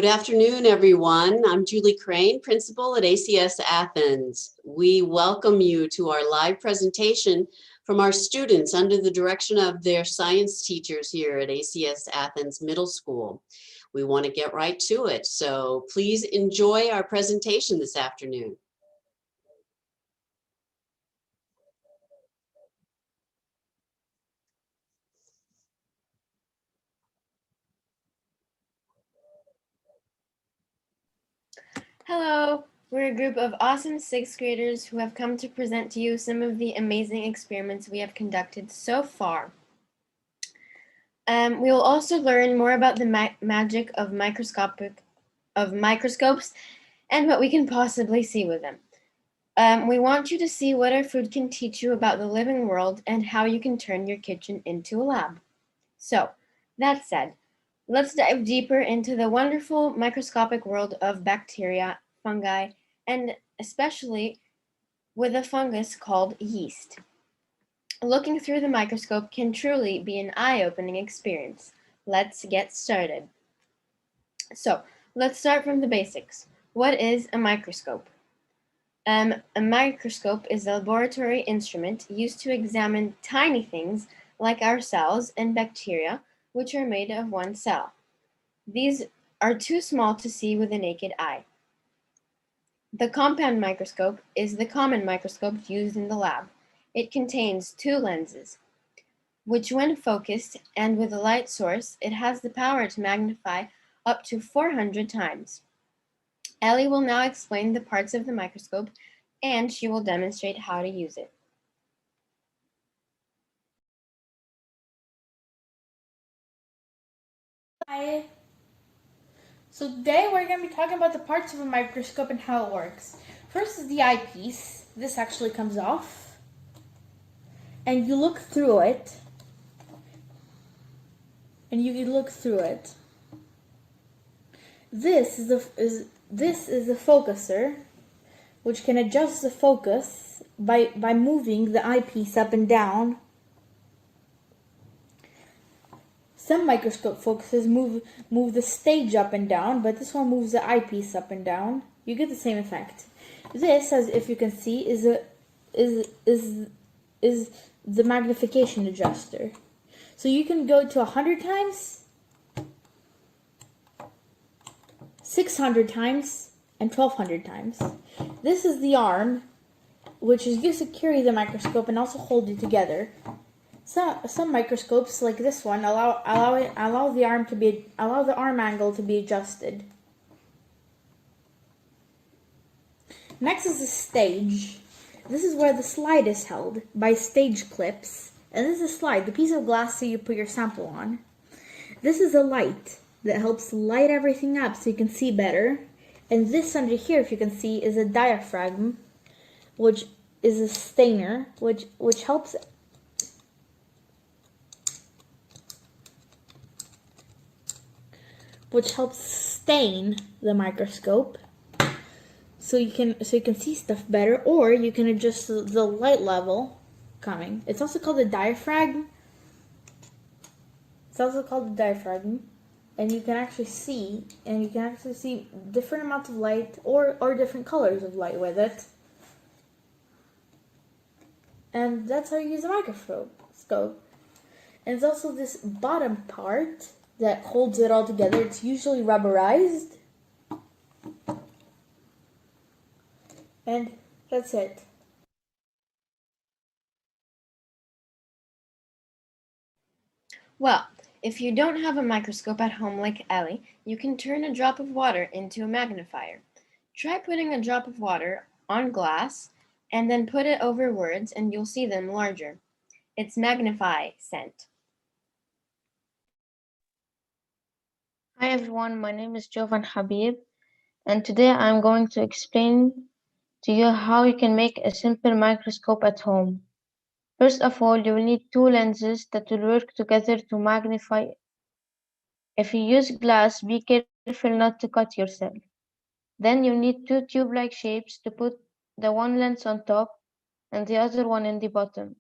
Good afternoon, everyone. I'm Julie Crane, principal at ACS Athens. We welcome you to our live presentation from our students under the direction of their science teachers here at ACS Athens Middle School. We want to get right to it, so please enjoy our presentation this afternoon. Hello, we're a group of awesome sixth graders who have come to present to you some of the amazing experiments we have conducted so far. We will also learn more about the magic of microscopes and what we can possibly see with them. We want you to see what our food can teach you about the living world and how you can turn your kitchen into a lab. So, that said, let's dive deeper into the wonderful microscopic world of bacteria, fungi, and especially with a fungus called yeast. Looking through the microscope can truly be an eye-opening experience. Let's get started. So, let's start from the basics. What is a microscope? A microscope is a laboratory instrument used to examine tiny things like our cells and bacteria, which are made of one cell. These are too small to see with the naked eye. The compound microscope is the common microscope used in the lab. It contains two lenses, which when focused and with a light source, it has the power to magnify up to 400 times. Ellie will now explain the parts of the microscope and she will demonstrate how to use it. Hi. So today we're going to be talking about the parts of a microscope and how it works. First is the eyepiece. This actually comes off. And you look through it. This is the focuser, which can adjust the focus by moving the eyepiece up and down. Some microscope focuses move the stage up and down, but this one moves the eyepiece up and down. You get the same effect. This, as if you can see, is the magnification adjuster. So you can go to 100 times, 600 times, and 1200 times. This is the arm, which is used to carry the microscope and also hold it together. Some microscopes, like this one, allow the arm angle to be adjusted. Next is the stage. This is where the slide is held by stage clips, and this is a slide, the piece of glass that you put your sample on. This is a light that helps light everything up so you can see better. And this under here, if you can see, is a diaphragm, which is a stainer, which helps stain the microscope so you can see stuff better, or you can adjust the light level coming. It's also called a diaphragm. And you can actually see different amounts of light or different colors of light with it. And that's how you use a microscope. And it's also this bottom part that holds it all together. It's usually rubberized. And that's it. Well, if you don't have a microscope at home like Ellie, you can turn a drop of water into a magnifier. Try putting a drop of water on glass and then put it over words and you'll see them larger. It's magnify scent. Hi everyone, my name is Jovan Habib, and today I'm going to explain to you how you can make a simple microscope at home. First of all, you will need two lenses that will work together to magnify. If you use glass, be careful not to cut yourself. Then you need two tube-like shapes to put the one lens on top and the other one in the bottom.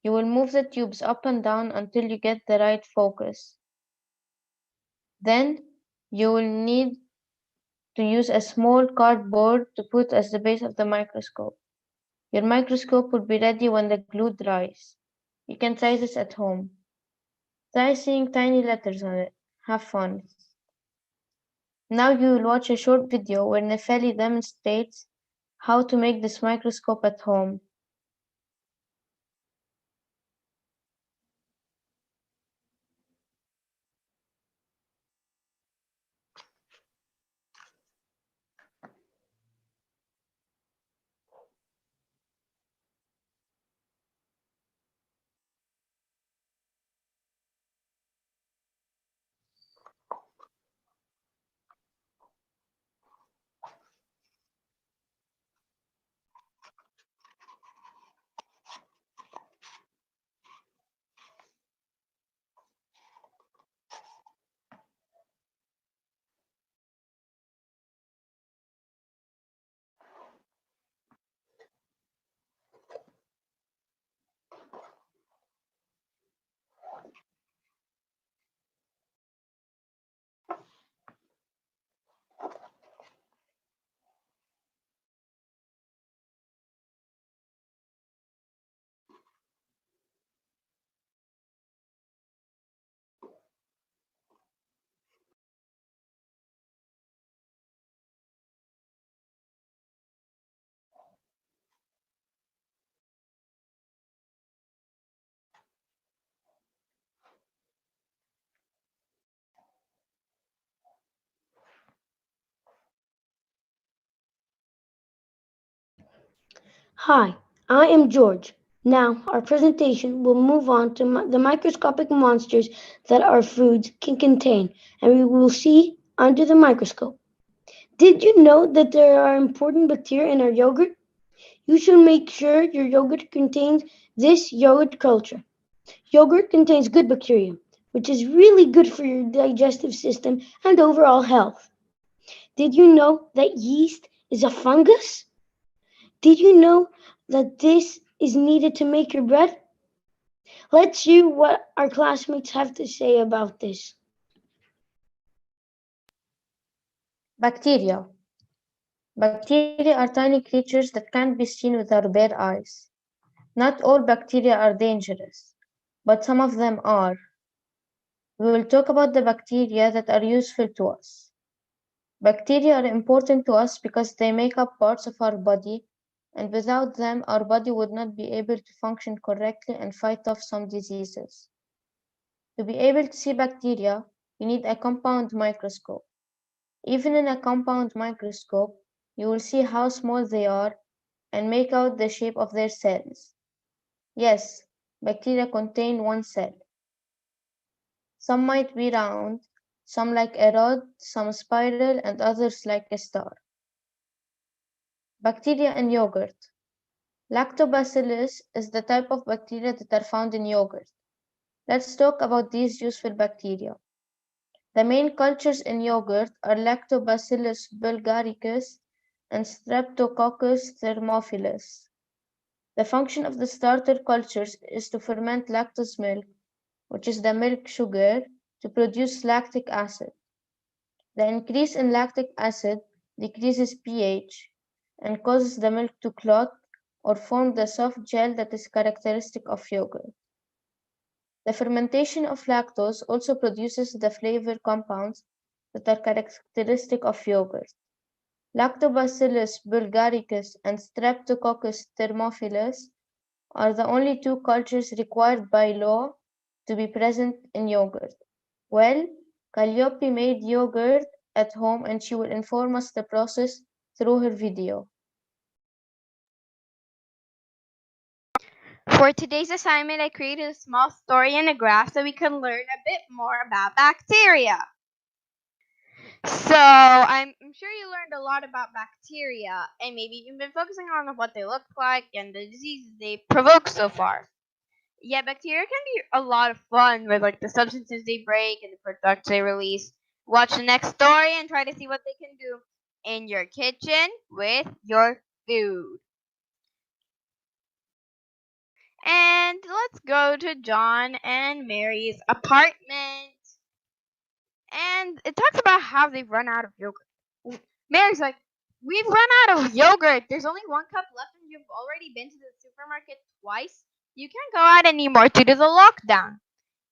You will move the tubes up and down until you get the right focus. Then You will need to use a small cardboard to put as the base of the microscope. Your microscope will be ready when the glue dries. You can try this at home. Try seeing tiny letters on it. Have fun. Now you will watch a short video where Nefeli demonstrates how to make this microscope at home. Hi, I am George. Now, our presentation will move on to the microscopic monsters that our foods can contain, and we will see under the microscope. Did you know that there are important bacteria in our yogurt? You should make sure your yogurt contains this yogurt culture. Yogurt contains good bacteria, which is really good for your digestive system and overall health. Did you know that yeast is a fungus? Did you know that this is needed to make your bread? Let's see what our classmates have to say about this. Bacteria. Bacteria are tiny creatures that can't be seen with our bare eyes. Not all bacteria are dangerous, but some of them are. We will talk about the bacteria that are useful to us. Bacteria are important to us because they make up parts of our body, and without them, our body would not be able to function correctly and fight off some diseases. To be able to see bacteria, you need a compound microscope. Even in a compound microscope, you will see how small they are and make out the shape of their cells. Yes, bacteria contain one cell. Some might be round, some like a rod, some spiral, and others like a star. Bacteria in yogurt. Lactobacillus is the type of bacteria that are found in yogurt. Let's talk about these useful bacteria. The main cultures in yogurt are Lactobacillus bulgaricus and Streptococcus thermophilus. The function of the starter cultures is to ferment lactose milk, which is the milk sugar, to produce lactic acid. The increase in lactic acid decreases pH and causes the milk to clot or form the soft gel that is characteristic of yogurt. The fermentation of lactose also produces the flavor compounds that are characteristic of yogurt. Lactobacillus bulgaricus and Streptococcus thermophilus are the only two cultures required by law to be present in yogurt. Well, Calliope made yogurt at home and she will inform us the process through her video. For today's assignment, I created a small story and a graph so we can learn a bit more about bacteria. So, I'm sure you learned a lot about bacteria, and maybe you've been focusing on what they look like and the diseases they provoke so far. Yeah, bacteria can be a lot of fun with like the substances they break and the products they release. Watch the next story and try to see what they can do in your kitchen with your food. And let's go to John and Mary's apartment. And it talks about how they've run out of yogurt. Mary's like, we've run out of yogurt. There's only 1 cup left, and you've already been to the supermarket twice. You can't go out anymore due to the lockdown.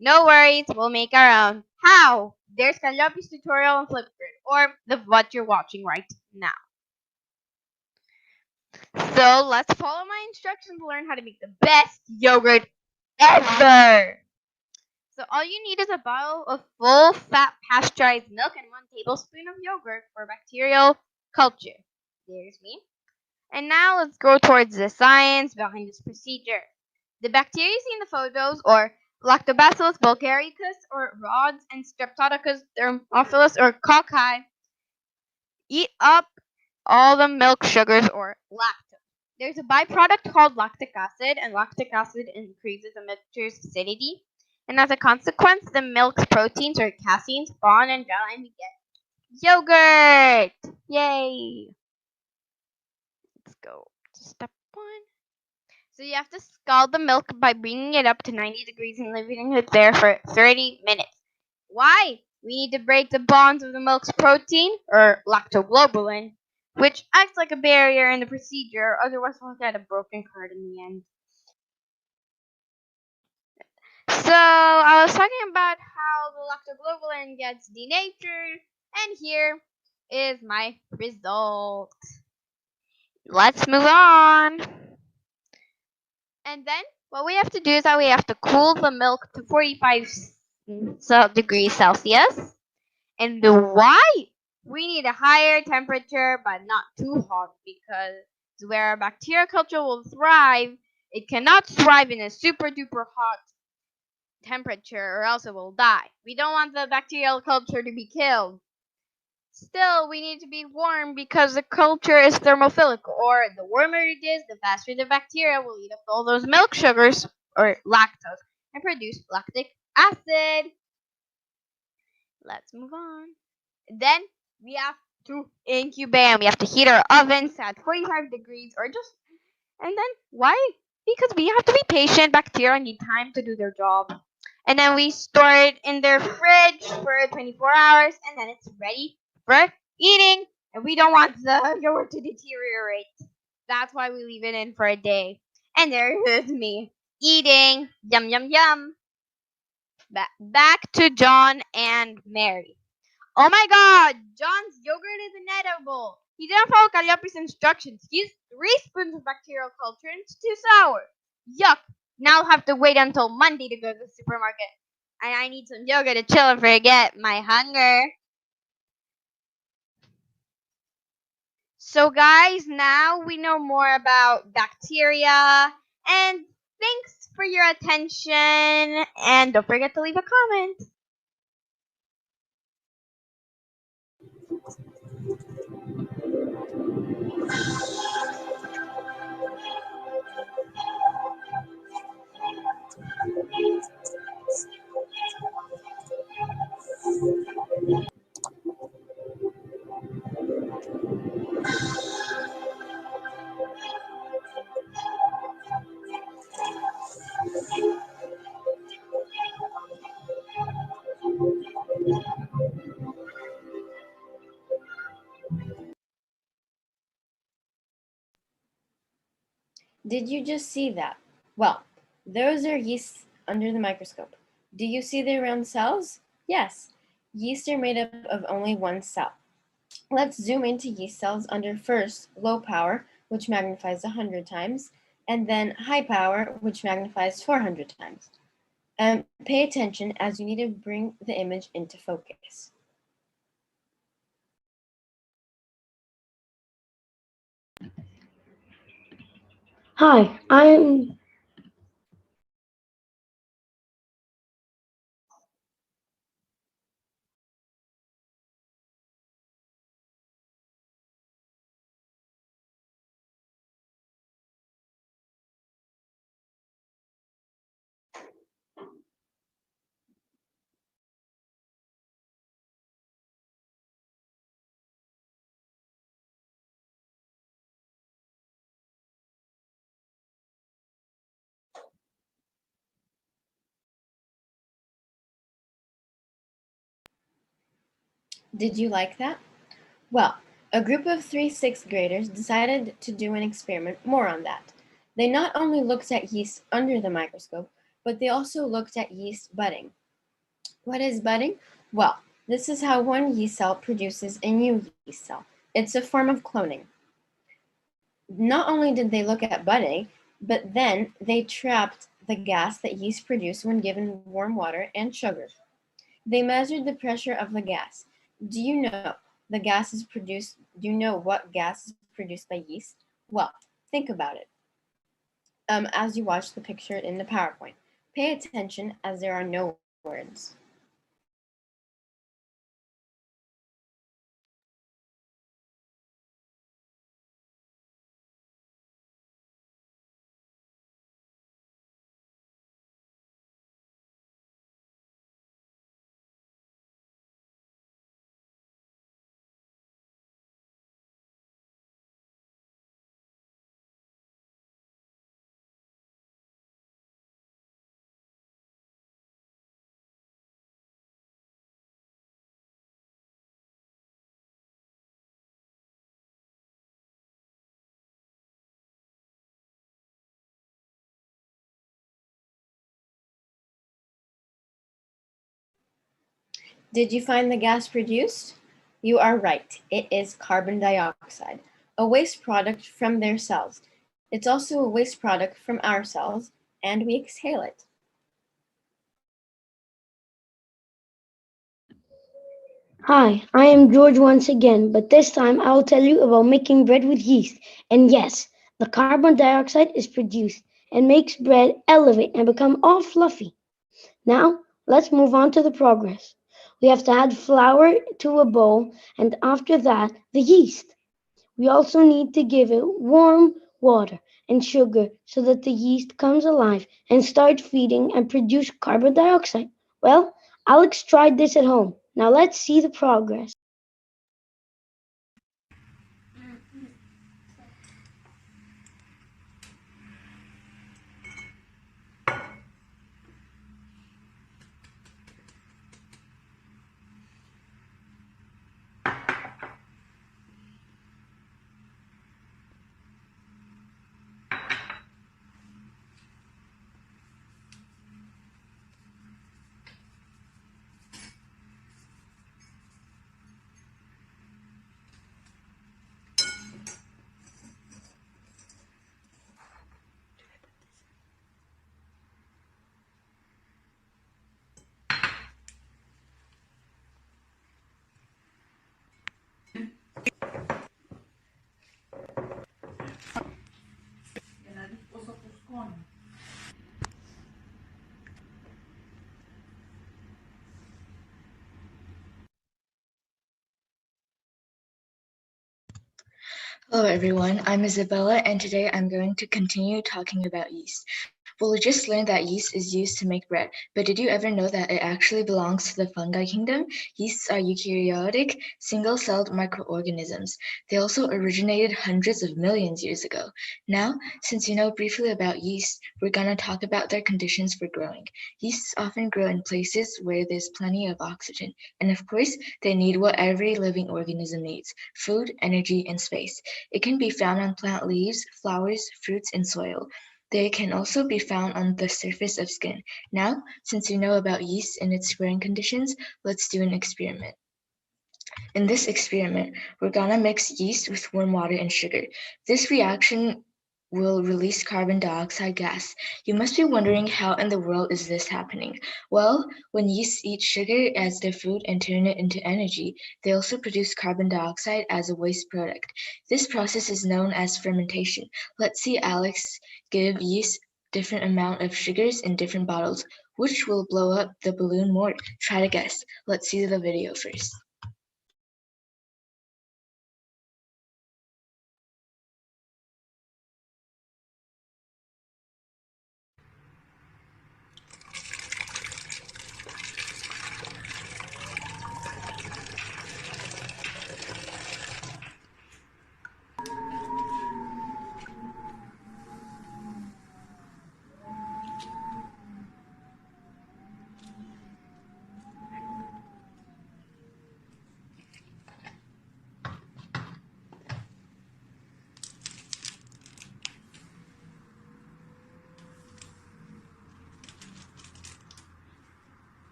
No worries, we'll make our own. How? There's Calopy's tutorial on Flipgrid, or what you're watching right now. So let's follow my instructions to learn how to make the best yogurt ever. So all you need is a bottle of full fat pasteurized milk and 1 tablespoon of yogurt for bacterial culture. There's me. And now let's go towards the science behind this procedure. The bacteria you see in the photos, or Lactobacillus bulgaricus, or rods, and Streptococcus thermophilus, or cocci, eat up all the milk sugars, or lactose. There's a byproduct called lactic acid, and lactic acid increases the mixture's acidity. And as a consequence, the milk's proteins, or caseins, bond and gel, and we get yogurt! Yay! Let's go to step 1. So you have to scald the milk by bringing it up to 90 degrees and leaving it there for 30 minutes. Why? We need to break the bonds of the milk's protein, or lactoglobulin, which acts like a barrier in the procedure, otherwise we'll get a broken card in the end. So I was talking about how the lactoglobulin gets denatured, and here is my result. Let's move on. And then what we have to do is that we have to cool the milk to 45 degrees Celsius. And why? We need a higher temperature, but not too hot, because where bacterial culture will thrive, it cannot thrive in a super duper hot temperature, or else it will die. We don't want the bacterial culture to be killed. Still, we need to be warm because the culture is thermophilic, or the warmer it is, the faster the bacteria will eat up all those milk sugars, or lactose, and produce lactic acid. Let's move on. Then we have to incubate, and we have to heat our ovens at 45 degrees, or just, and then why? Because we have to be patient. Bacteria need time to do their job. And then we store it in their fridge for 24 hours, and then it's ready for eating. And we don't want the yogurt to deteriorate. That's why we leave it in for a day. And there's me eating. Yum, yum, yum. Back to John and Mary. Oh my god! John's yogurt is inedible. He didn't follow Calliope's instructions. He used 3 spoons of bacterial culture and it's too sour. Yuck! Now I'll have to wait until Monday to go to the supermarket. And I need some yogurt to chill and forget my hunger. So guys, now we know more about bacteria. And thanks for your attention. And don't forget to leave a comment. Did you just see that? Well, those are yeasts under the microscope. Do you see their round cells? Yes. Yeasts are made up of only one cell. Let's zoom into yeast cells under first low power, which magnifies 100 times, and then high power, which magnifies 400 times. Pay attention as you need to bring the image into focus. Hi, I'm Did you like that? Well, a group of 3 sixth graders decided to do an experiment more on that. They not only looked at yeast under the microscope, but they also looked at yeast budding. What is budding? Well, this is how one yeast cell produces a new yeast cell. It's a form of cloning. Not only did they look at budding, but then they trapped the gas that yeast produce when given warm water and sugar. They measured the pressure of the gas. Do you know do you know what gas is produced by yeast? Well, think about it as you watch the picture in the PowerPoint. Pay attention as there are no words. Did you find the gas produced? You are right. It is carbon dioxide, a waste product from their cells. It's also a waste product from our cells, and we exhale it. Hi, I am George once again, but this time I will tell you about making bread with yeast. And yes, the carbon dioxide is produced and makes bread elevate and become all fluffy. Now, let's move on to the progress. We have to add flour to a bowl and after that, the yeast. We also need to give it warm water and sugar so that the yeast comes alive and starts feeding and produce carbon dioxide. Well, Alex tried this at home. Now let's see the progress. Hello everyone, I'm Isabella and today I'm going to continue talking about yeast. Well, we just learned that yeast is used to make bread, but did you ever know that it actually belongs to the fungi kingdom? Yeasts are eukaryotic, single-celled microorganisms. They also originated hundreds of millions years ago. Now, since you know briefly about yeast, we're going to talk about their conditions for growing. Yeasts often grow in places where there's plenty of oxygen, and of course, they need what every living organism needs: food, energy, and space. It can be found on plant leaves, flowers, fruits, and soil. They can also be found on the surface of skin. Now, since you know about yeast and its growing conditions, let's do an experiment. In this experiment, we're gonna mix yeast with warm water and sugar. This reaction will release carbon dioxide gas. You must be wondering, how in the world is this happening? Well, when yeast eat sugar as their food and turn it into energy, they also produce carbon dioxide as a waste product. This process is known as fermentation. Let's see Alex give yeast different amount of sugars in different bottles. Which will blow up the balloon more? Try to guess. Let's see the video first.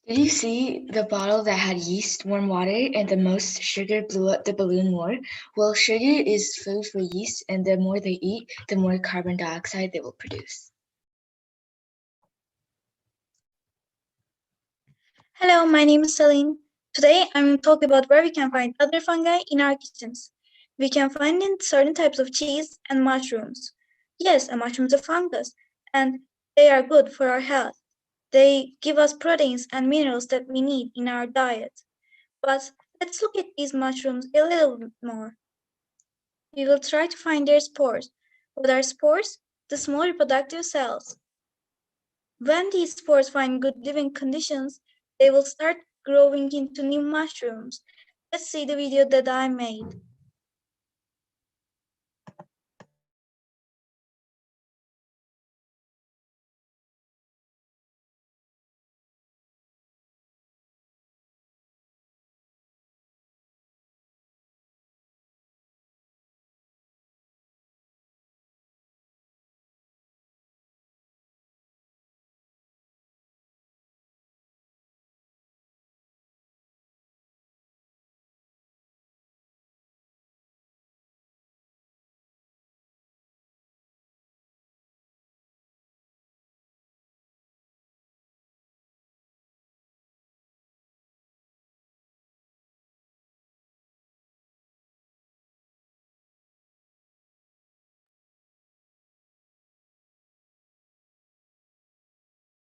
Did you see the bottle that had yeast, warm water, and the most sugar blew up the balloon more? Well, sugar is food for yeast, and the more they eat, the more carbon dioxide they will produce. Hello, my name is Celine. Today I'm going to talk about where we can find other fungi in our kitchens. We can find in certain types of cheese and mushrooms. Yes, a mushroom is a fungus, and they are good for our health. They give us proteins and minerals that we need in our diet. But let's look at these mushrooms a little bit more. We will try to find their spores. What are spores? The small reproductive cells. When these spores find good living conditions, they will start growing into new mushrooms. Let's see the video that I made.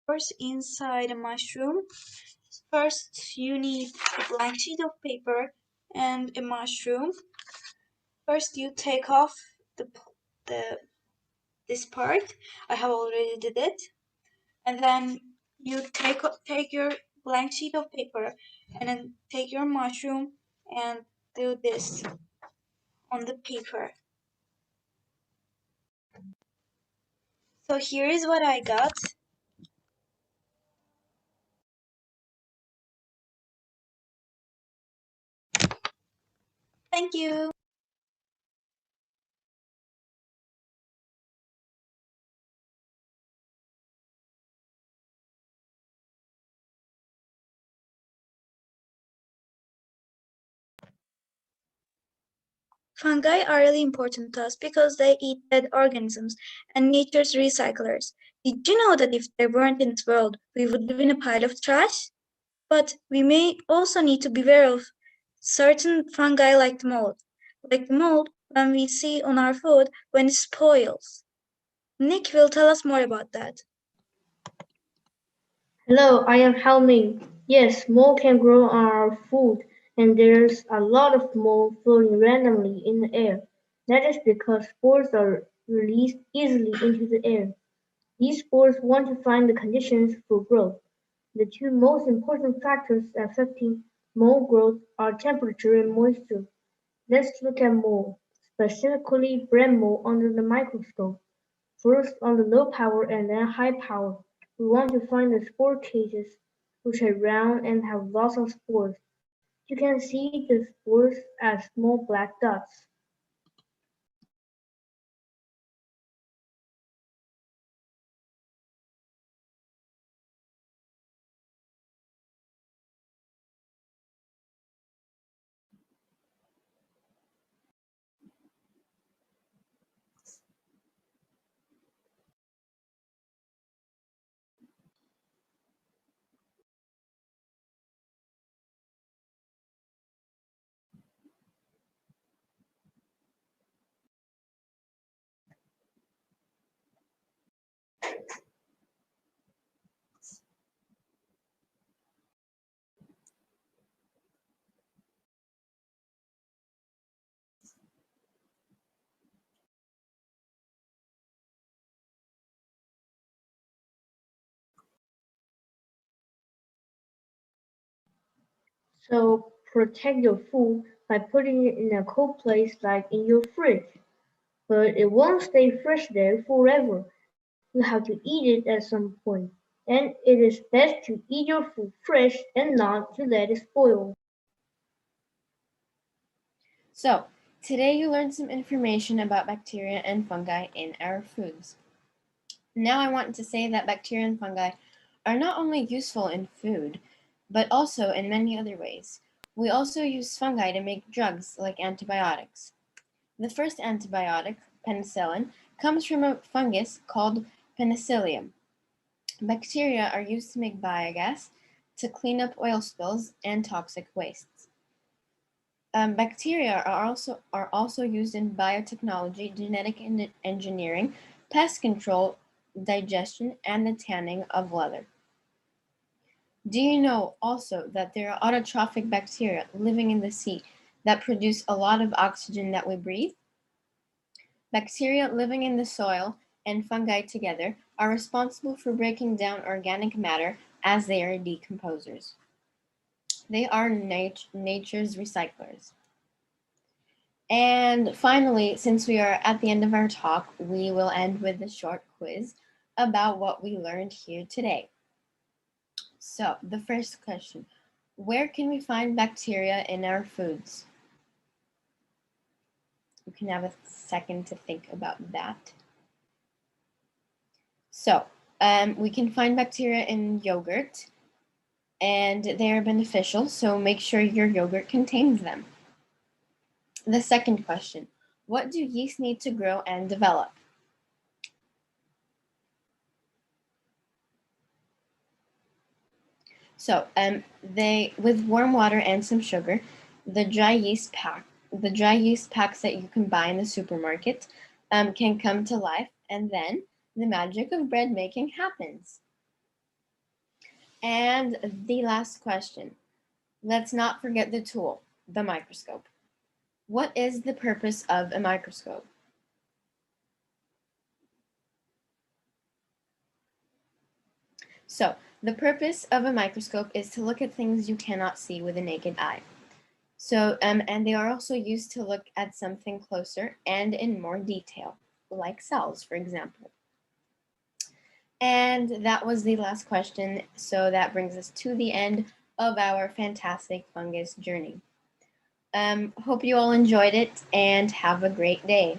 Spores inside a mushroom. First, you need a blank sheet of paper and a mushroom. First, you take off this part. I have already did it. And then you take your blank sheet of paper and then take your mushroom and do this on the paper. So here is what I got. Thank you. Fungi are really important to us because they eat dead organisms and nature's recyclers. Did you know that if they weren't in this world, we would live in a pile of trash? But we may also need to beware of certain fungi like the mold. Like the mold when we see on our food when it spoils. Nick will tell us more about that. Hello, I am Helming. Yes, mold can grow on our food, and there's a lot of mold floating randomly in the air. That is because spores are released easily into the air. These spores want to find the conditions for growth. The two most important factors affecting mold growth are temperature and moisture. Let's look at mold, specifically bread mold under the microscope. First on the low power and then high power, we want to find the spore cases, which are round and have lots of spores. You can see the spores as small black dots. So protect your food by putting it in a cold place like in your fridge. But it won't stay fresh there forever. You have to eat it at some point, and it is best to eat your food fresh and not to let it spoil. So, today you learned some information about bacteria and fungi in our foods. Now I want to say that bacteria and fungi are not only useful in food, but also in many other ways. We also use fungi to make drugs like antibiotics. The first antibiotic, penicillin, comes from a fungus called Penicillium. Bacteria are used to make biogas, to clean up oil spills and toxic wastes. Bacteria are also used in biotechnology, genetic engineering, pest control, digestion, and the tanning of leather. Do you know also that there are autotrophic bacteria living in the sea that produce a lot of oxygen that we breathe? Bacteria living in the soil and fungi together are responsible for breaking down organic matter as they are decomposers. They are nature's recyclers. And finally, since we are at the end of our talk, we will end with a short quiz about what we learned here today. So, the first question, where can we find bacteria in our foods? You can have a second to think about that. So, we can find bacteria in yogurt, and they are beneficial, so make sure your yogurt contains them. The second question, what do yeast need to grow and develop? So, with warm water and some sugar, the dry yeast packs that you can buy in the supermarket can come to life, and then the magic of bread making happens. And the last question, let's not forget the tool, the microscope. What is the purpose of a microscope? So, the purpose of a microscope is to look at things you cannot see with a naked eye. So, and they are also used to look at something closer and in more detail, like cells, for example. And that was the last question. So that brings us to the end of our fantastic fungus journey. Hope you all enjoyed it and have a great day.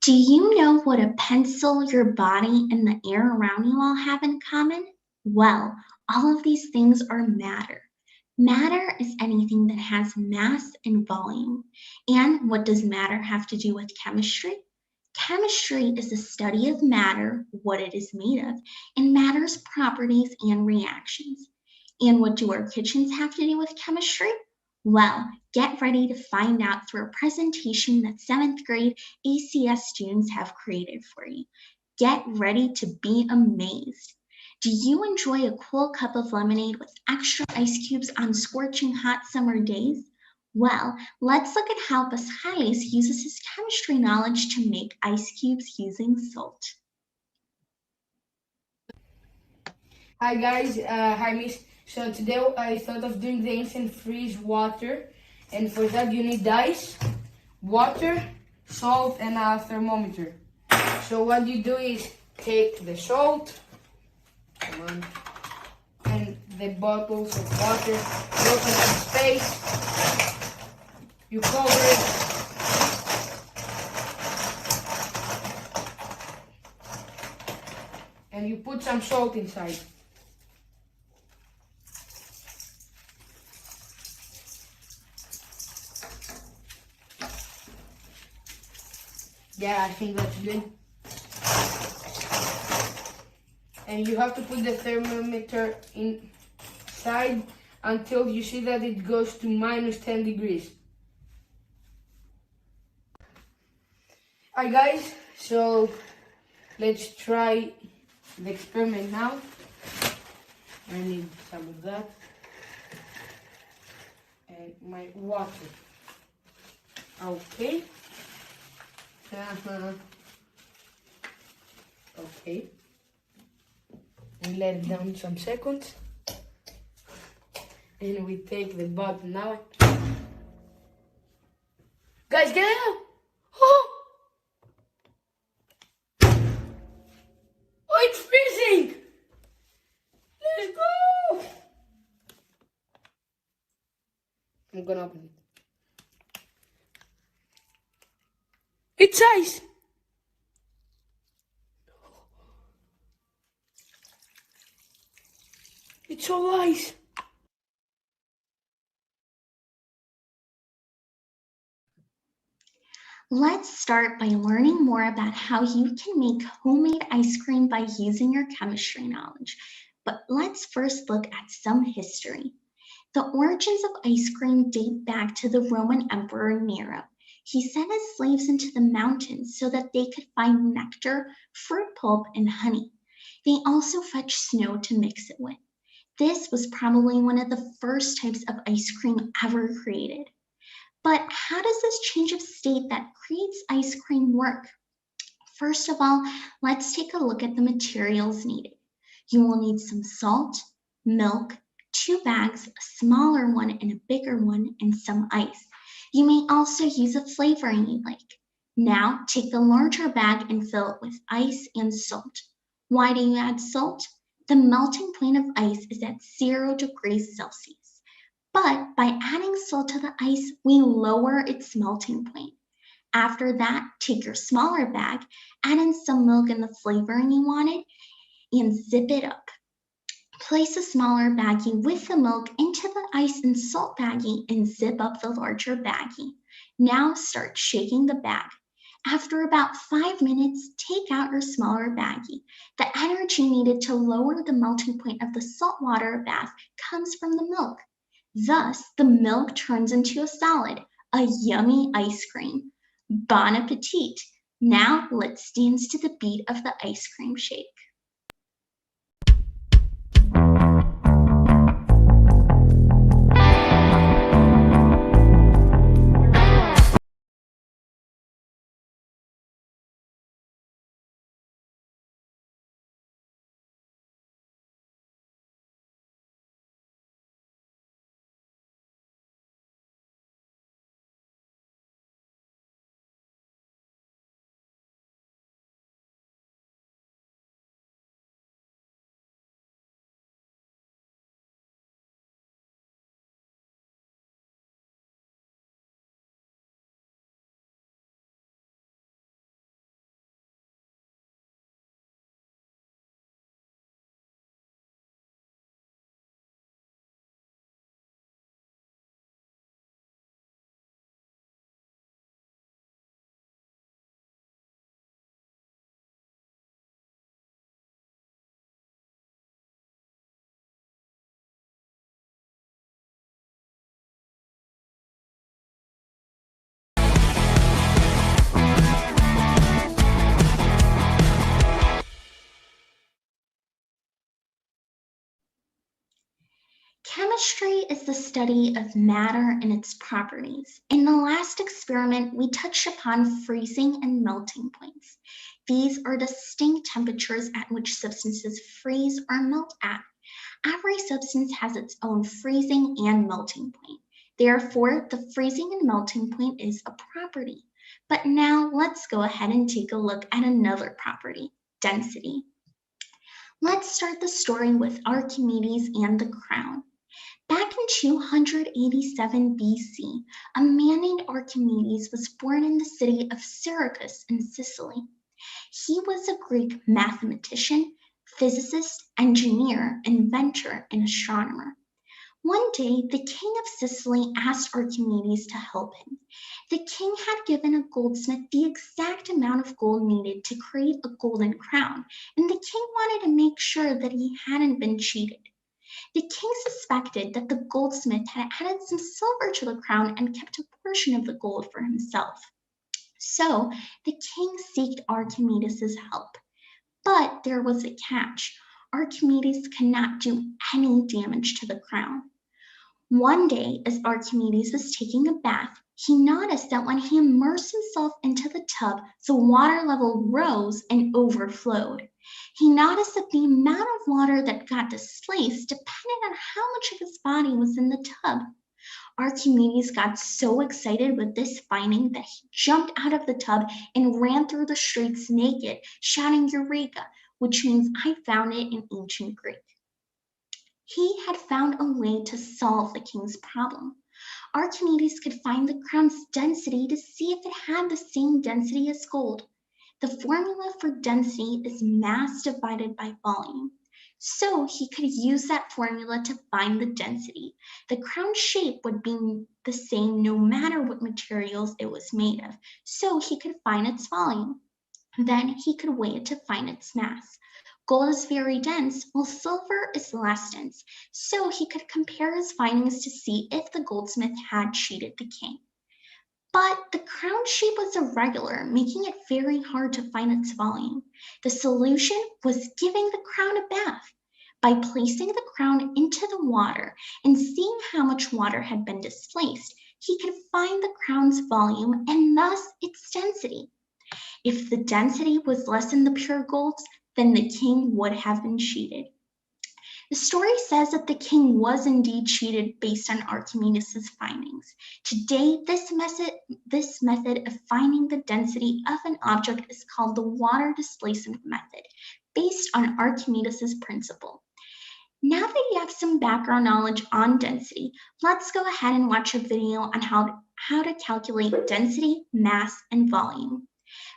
Do you know what a pencil, your body, and the air around you all have in common? Well, all of these things are matter. Matter is anything that has mass and volume. And what does matter have to do with chemistry? Chemistry is the study of matter, what it is made of, and matter's properties and reactions. And what do our kitchens have to do with chemistry? Well, get ready to find out through a presentation that 7th grade ACS students have created for you. Get ready to be amazed. Do you enjoy a cool cup of lemonade with extra ice cubes on scorching hot summer days? Well, let's look at how Paschalis uses his chemistry knowledge to make ice cubes using salt. Hi guys, hi Miss. So today I thought of doing the instant freeze water, and for that you need ice, water, salt, and a thermometer. So what you do is take the salt, come on, and the bottles of water, you open some space, you cover it, and you put some salt inside. Yeah, I think that's good. And you have to put the thermometer inside until you see that it goes to -10 degrees. Hi guys, so let's try the experiment now. I need some of that. And my water. Okay. Okay. We let it down some seconds. And we take the bottle now. Guys, get out! Oh! Oh, it's freezing! Let's go! I'm gonna open it. It's ice! It's all ice! Let's start by learning more about how you can make homemade ice cream by using your chemistry knowledge. But let's first look at some history. The origins of ice cream date back to the Roman Emperor Nero. He sent his slaves into the mountains so that they could find nectar, fruit pulp, and honey. They also fetched snow to mix it with. This was probably one of the first types of ice cream ever created. But how does this change of state that creates ice cream work? First of all, let's take a look at the materials needed. You will need some salt, milk, 2 bags, a smaller one and a bigger one, and some ice. You may also use a flavoring you like. Now, take the larger bag and fill it with ice and salt. Why do you add salt? The melting point of ice is at 0 degrees Celsius. But by adding salt to the ice, we lower its melting point. After that, take your smaller bag, add in some milk and the flavoring you wanted, and zip it up. Place a smaller baggie with the milk into the ice and salt baggie and zip up the larger baggie. Now start shaking the bag. After about 5 minutes, take out your smaller baggie. The energy needed to lower the melting point of the saltwater bath comes from the milk. Thus, the milk turns into a solid, a yummy ice cream. Bon appetit! Now let's dance to the beat of the ice cream shake. Chemistry is the study of matter and its properties. In the last experiment, we touched upon freezing and melting points. These are distinct temperatures at which substances freeze or melt at. Every substance has its own freezing and melting point. Therefore, the freezing and melting point is a property. But now let's go ahead and take a look at another property, density. Let's start the story with Archimedes and the crown. Back in 287 BC, a man named Archimedes was born in the city of Syracuse in Sicily. He was a Greek mathematician, physicist, engineer, inventor, and astronomer. One day, the king of Sicily asked Archimedes to help him. The king had given a goldsmith the exact amount of gold needed to create a golden crown, and the king wanted to make sure that he hadn't been cheated. The king suspected that the goldsmith had added some silver to the crown and kept a portion of the gold for himself. So the king sought Archimedes' help. But there was a catch. Archimedes could not do any damage to the crown. One day, as Archimedes was taking a bath, he noticed that when he immersed himself into the tub, the water level rose and overflowed. He noticed that the amount of water that got displaced depended on how much of his body was in the tub. Archimedes got so excited with this finding that he jumped out of the tub and ran through the streets naked, shouting Eureka, which means I found it in ancient Greek. He had found a way to solve the king's problem. Archimedes could find the crown's density to see if it had the same density as gold. The formula for density is mass divided by volume. So he could use that formula to find the density. The crown shape would be the same no matter what materials it was made of, so he could find its volume. Then he could weigh it to find its mass. Gold is very dense, while silver is less dense, so he could compare his findings to see if the goldsmith had cheated the king. But the crown shape was irregular, making it very hard to find its volume. The solution was giving the crown a bath. By placing the crown into the water and seeing how much water had been displaced, he could find the crown's volume and thus its density. If the density was less than the pure gold, then the king would have been cheated. The story says that the king was indeed cheated based on Archimedes' findings. Today, this method of finding the density of an object is called the water displacement method, based on Archimedes' principle. Now that you have some background knowledge on density, let's go ahead and watch a video on how to calculate density, mass, and volume.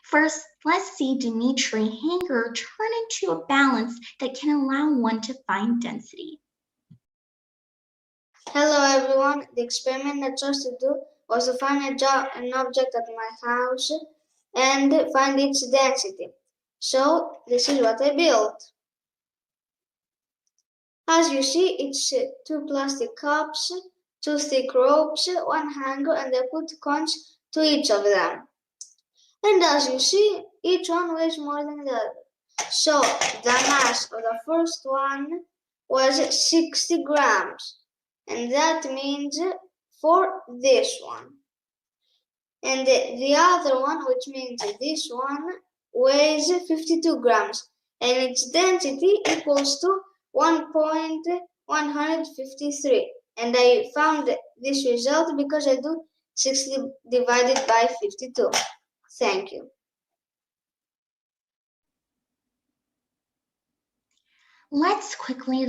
First, let's see Dimitri Hanger turn into a balance that can allow one to find density. Hello everyone, the experiment I chose to do was to find an object at my house and find its density. So this is what I built. As you see, it's 2 plastic cups, 2 thick ropes, 1 hanger, and I put coins to each of them. And as you see, each one weighs more than the other. So the mass of the first one was 60 grams. And that means for this one. And the other one, which means this one, weighs 52 grams. And its density equals to 1.153. And I found this result because I do 60 divided by 52. Thank you. Let's quickly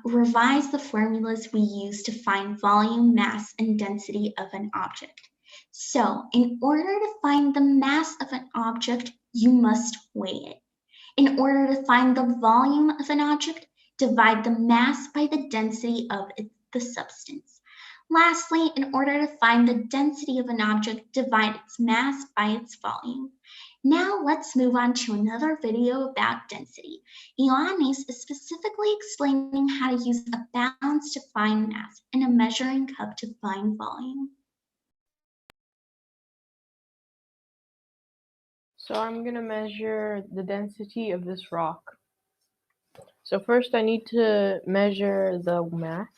revise the formulas we use to find volume, mass, and density of an object. So, in order to find the mass of an object, you must weigh it. In order to find the volume of an object, divide the mass by the density of the substance. Lastly, in order to find the density of an object, divide its mass by its volume. Now let's move on to another video about density. Ioannis is specifically explaining how to use a balance to find mass and a measuring cup to find volume. So I'm going to measure the density of this rock. So first I need to measure the mass.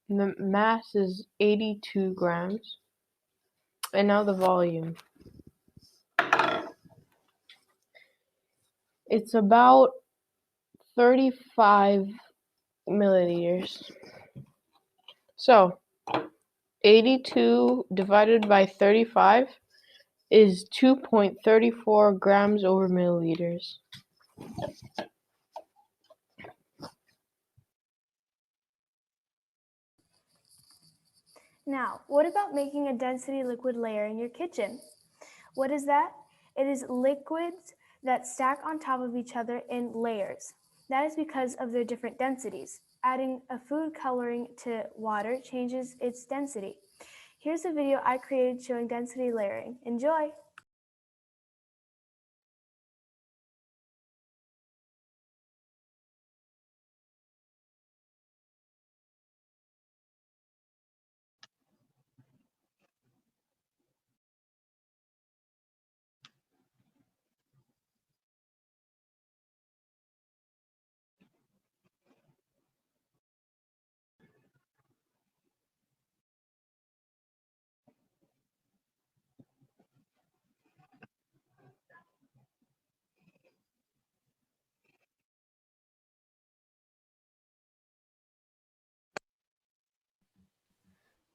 The mass is 82 grams. And now the volume. It's about 35 milliliters. So, 82 divided by 35 is 2.34 grams over milliliters. Now, what about making a density liquid layer in your kitchen? What is that? It is liquids that stack on top of each other in layers. That is because of their different densities. Adding a food coloring to water changes its density. Here's a video I created showing density layering. Enjoy!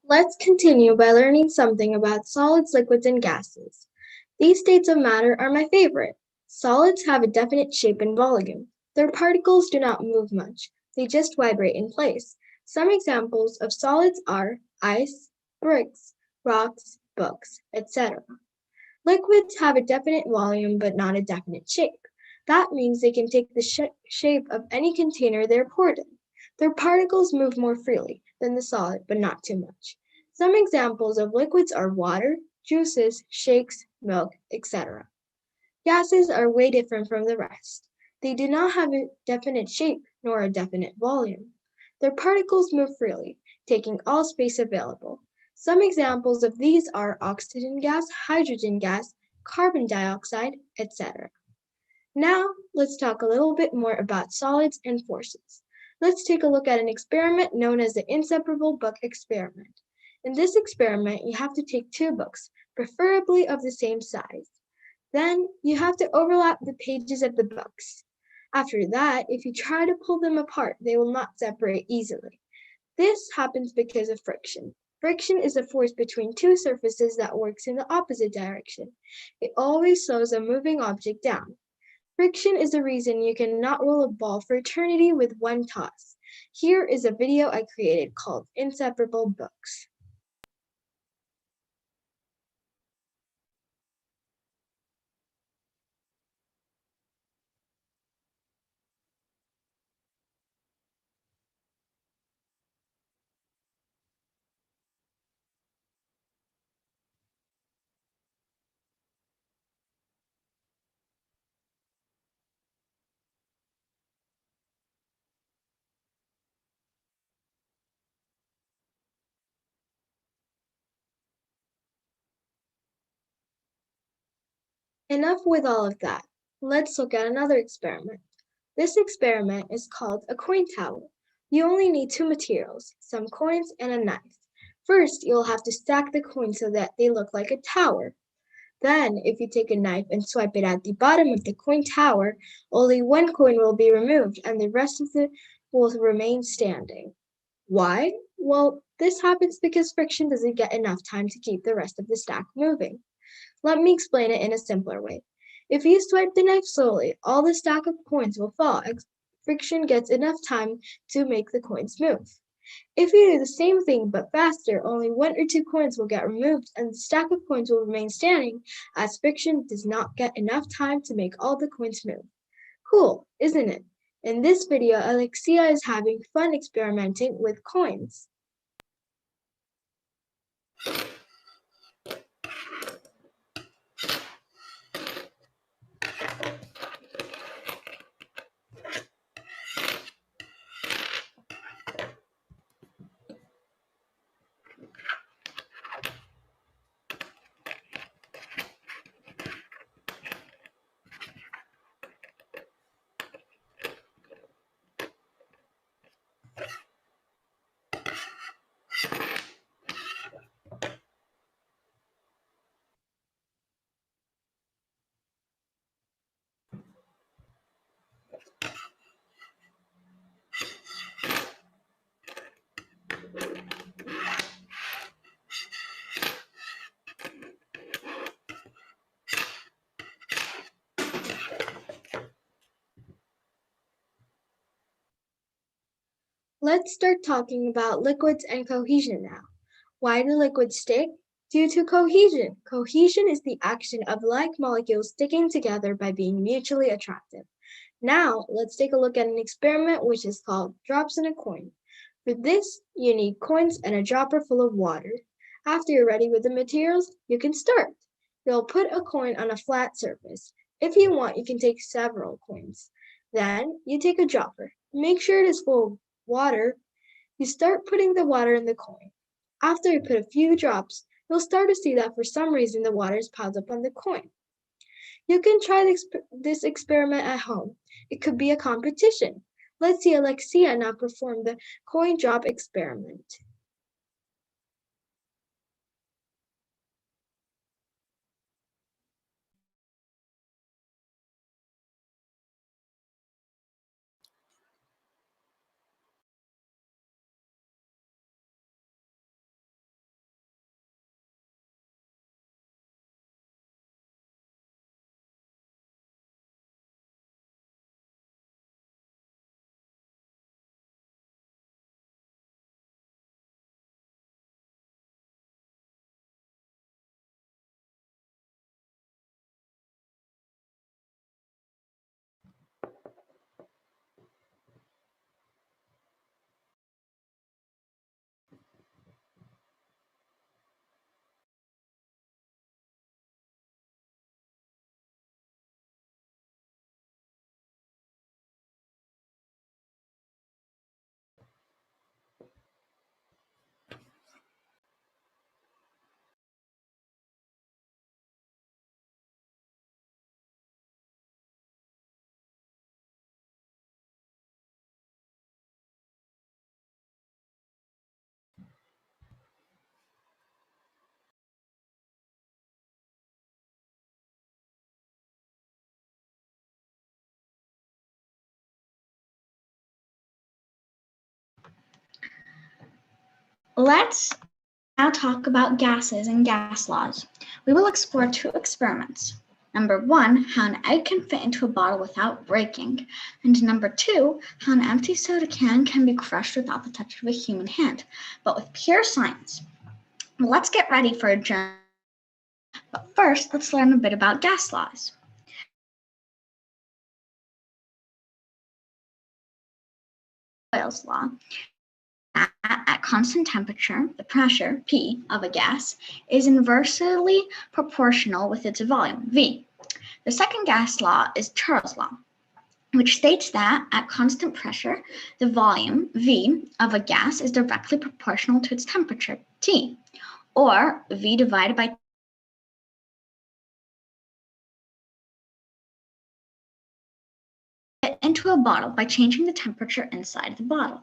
Let's continue by learning something about solids, liquids, and gases. These states of matter are my favorite. Solids have a definite shape and volume. Their particles do not move much. They just vibrate in place. Some examples of solids are ice, bricks, rocks, books, etc. Liquids have a definite volume but not a definite shape. That means they can take the shape of any container they're poured in. Their particles move more freely than the solid, but not too much. Some examples of liquids are water, juices, shakes, milk, etc. Gases are way different from the rest. They do not have a definite shape nor a definite volume. Their particles move freely, taking all space available. Some examples of these are oxygen gas, hydrogen gas, carbon dioxide, etc. Now, let's talk a little bit more about solids and forces. Let's take a look at an experiment known as the inseparable book experiment. In this experiment, you have to take two books, preferably of the same size. Then, you have to overlap the pages of the books. After that, if you try to pull them apart, they will not separate easily. This happens because of friction. Friction is a force between two surfaces that works in the opposite direction. It always slows a moving object down. Friction is the reason you cannot roll a ball for eternity with one toss. Here is a video I created called Inseparable Books. Enough with all of that. Let's look at another experiment. This experiment is called a coin tower. You only need two materials, some coins and a knife. First, you'll have to stack the coins so that they look like a tower. Then, if you take a knife and swipe it at the bottom of the coin tower, only one coin will be removed and the rest of it will remain standing. Why? Well, this happens because friction doesn't get enough time to keep the rest of the stack moving. Let me explain it in a simpler way. If you swipe the knife slowly, all the stack of coins will fall as friction gets enough time to make the coins move. If you do the same thing but faster, only one or two coins will get removed and the stack of coins will remain standing as friction does not get enough time to make all the coins move. Cool, isn't it? In this video, Alexia is having fun experimenting with coins. Let's start talking about liquids and cohesion now. Why do liquids stick? Due to cohesion. Cohesion is the action of like molecules sticking together by being mutually attractive. Now, let's take a look at an experiment which is called drops in a coin. For this, you need coins and a dropper full of water. After you're ready with the materials, you can start. You'll put a coin on a flat surface. If you want, you can take several coins. Then, you take a dropper. Make sure it is full of water. You start putting the water in the coin. After you put a few drops, you'll start to see that for some reason the water is piled up on the coin. You can try this experiment at home. It could be a competition. Let's see Alexia now perform the coin drop experiment. Let's now talk about gases and gas laws. We will explore two experiments. Number one, how an egg can fit into a bottle without breaking. And number two, how an empty soda can be crushed without the touch of a human hand, but with pure science. Let's get ready for a journey. But first, let's learn a bit about gas laws. Boyle's law. At constant temperature, the pressure, P, of a gas is inversely proportional with its volume, V. The second gas law is Charles' law, which states that at constant pressure, the volume, V, of a gas is directly proportional to its temperature, T, or V divided by into a bottle by changing the temperature inside the bottle.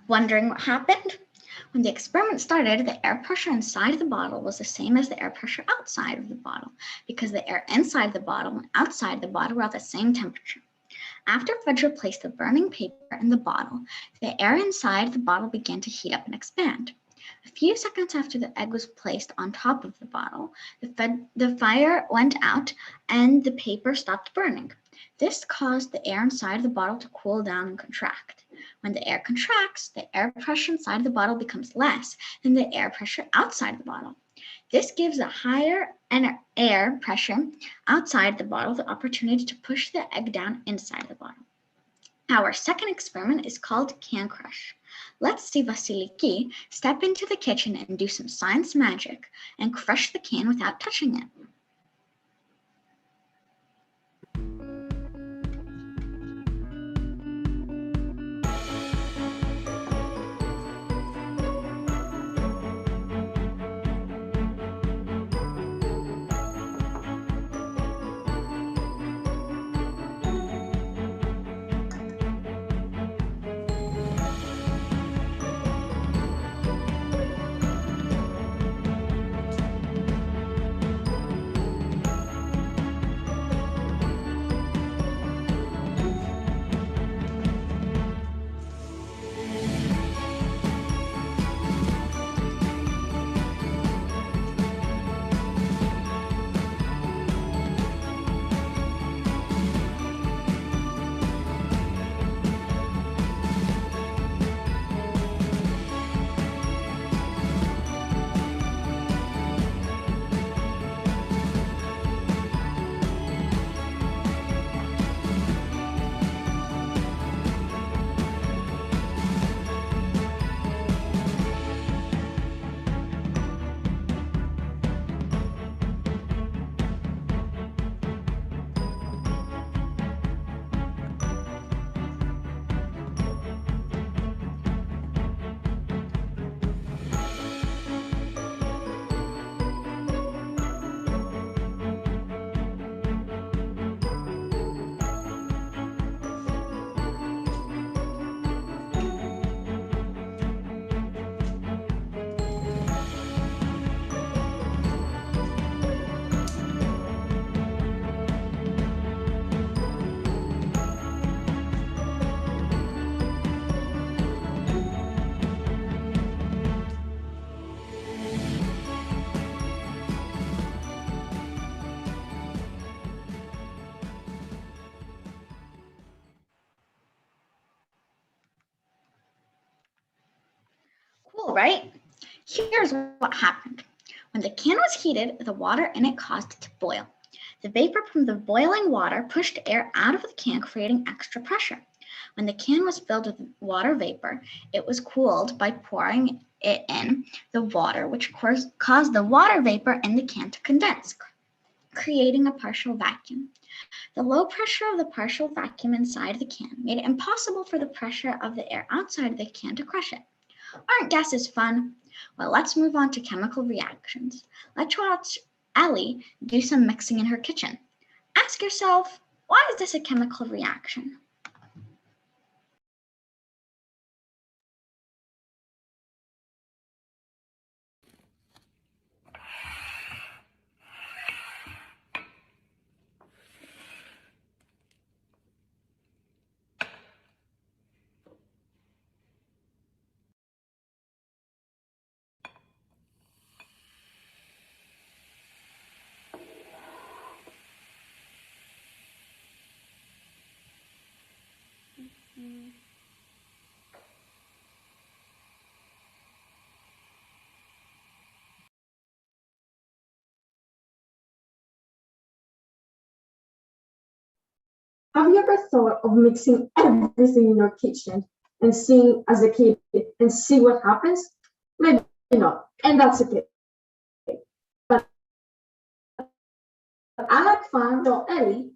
Wondering what happened? When the experiment started, the air pressure inside the bottle was the same as the air pressure outside of the bottle because the air inside the bottle and outside the bottle were at the same temperature. After Fudge placed the burning paper in the bottle, the air inside the bottle began to heat up and expand. A few seconds after the egg was placed on top of the bottle, the fire went out and the paper stopped burning. This caused the air inside the bottle to cool down and contract. When the air contracts, the air pressure inside the bottle becomes less than the air pressure outside the bottle. This gives a higher air pressure outside the bottle the opportunity to push the egg down inside the bottle. Our second experiment is called can crush. Let's see Vasiliki step into the kitchen and do some science magic and crush the can without touching it. Cool, right? Here's what happened. When the can was heated, the water in it caused it to boil. The vapor from the boiling water pushed air out of the can, creating extra pressure. When the can was filled with water vapor, it was cooled by pouring it in the water, which caused the water vapor in the can to condense, creating a partial vacuum. The low pressure of the partial vacuum inside the can made it impossible for the pressure of the air outside the can to crush it. Aren't gases fun? Well, let's move on to chemical reactions. Let's watch Ellie do some mixing in her kitchen. Ask yourself, why is this a chemical reaction? Have you ever thought of mixing everything in your kitchen and seeing as a kid and see what happens? Maybe not, and that's okay. But I like fun, so Ellie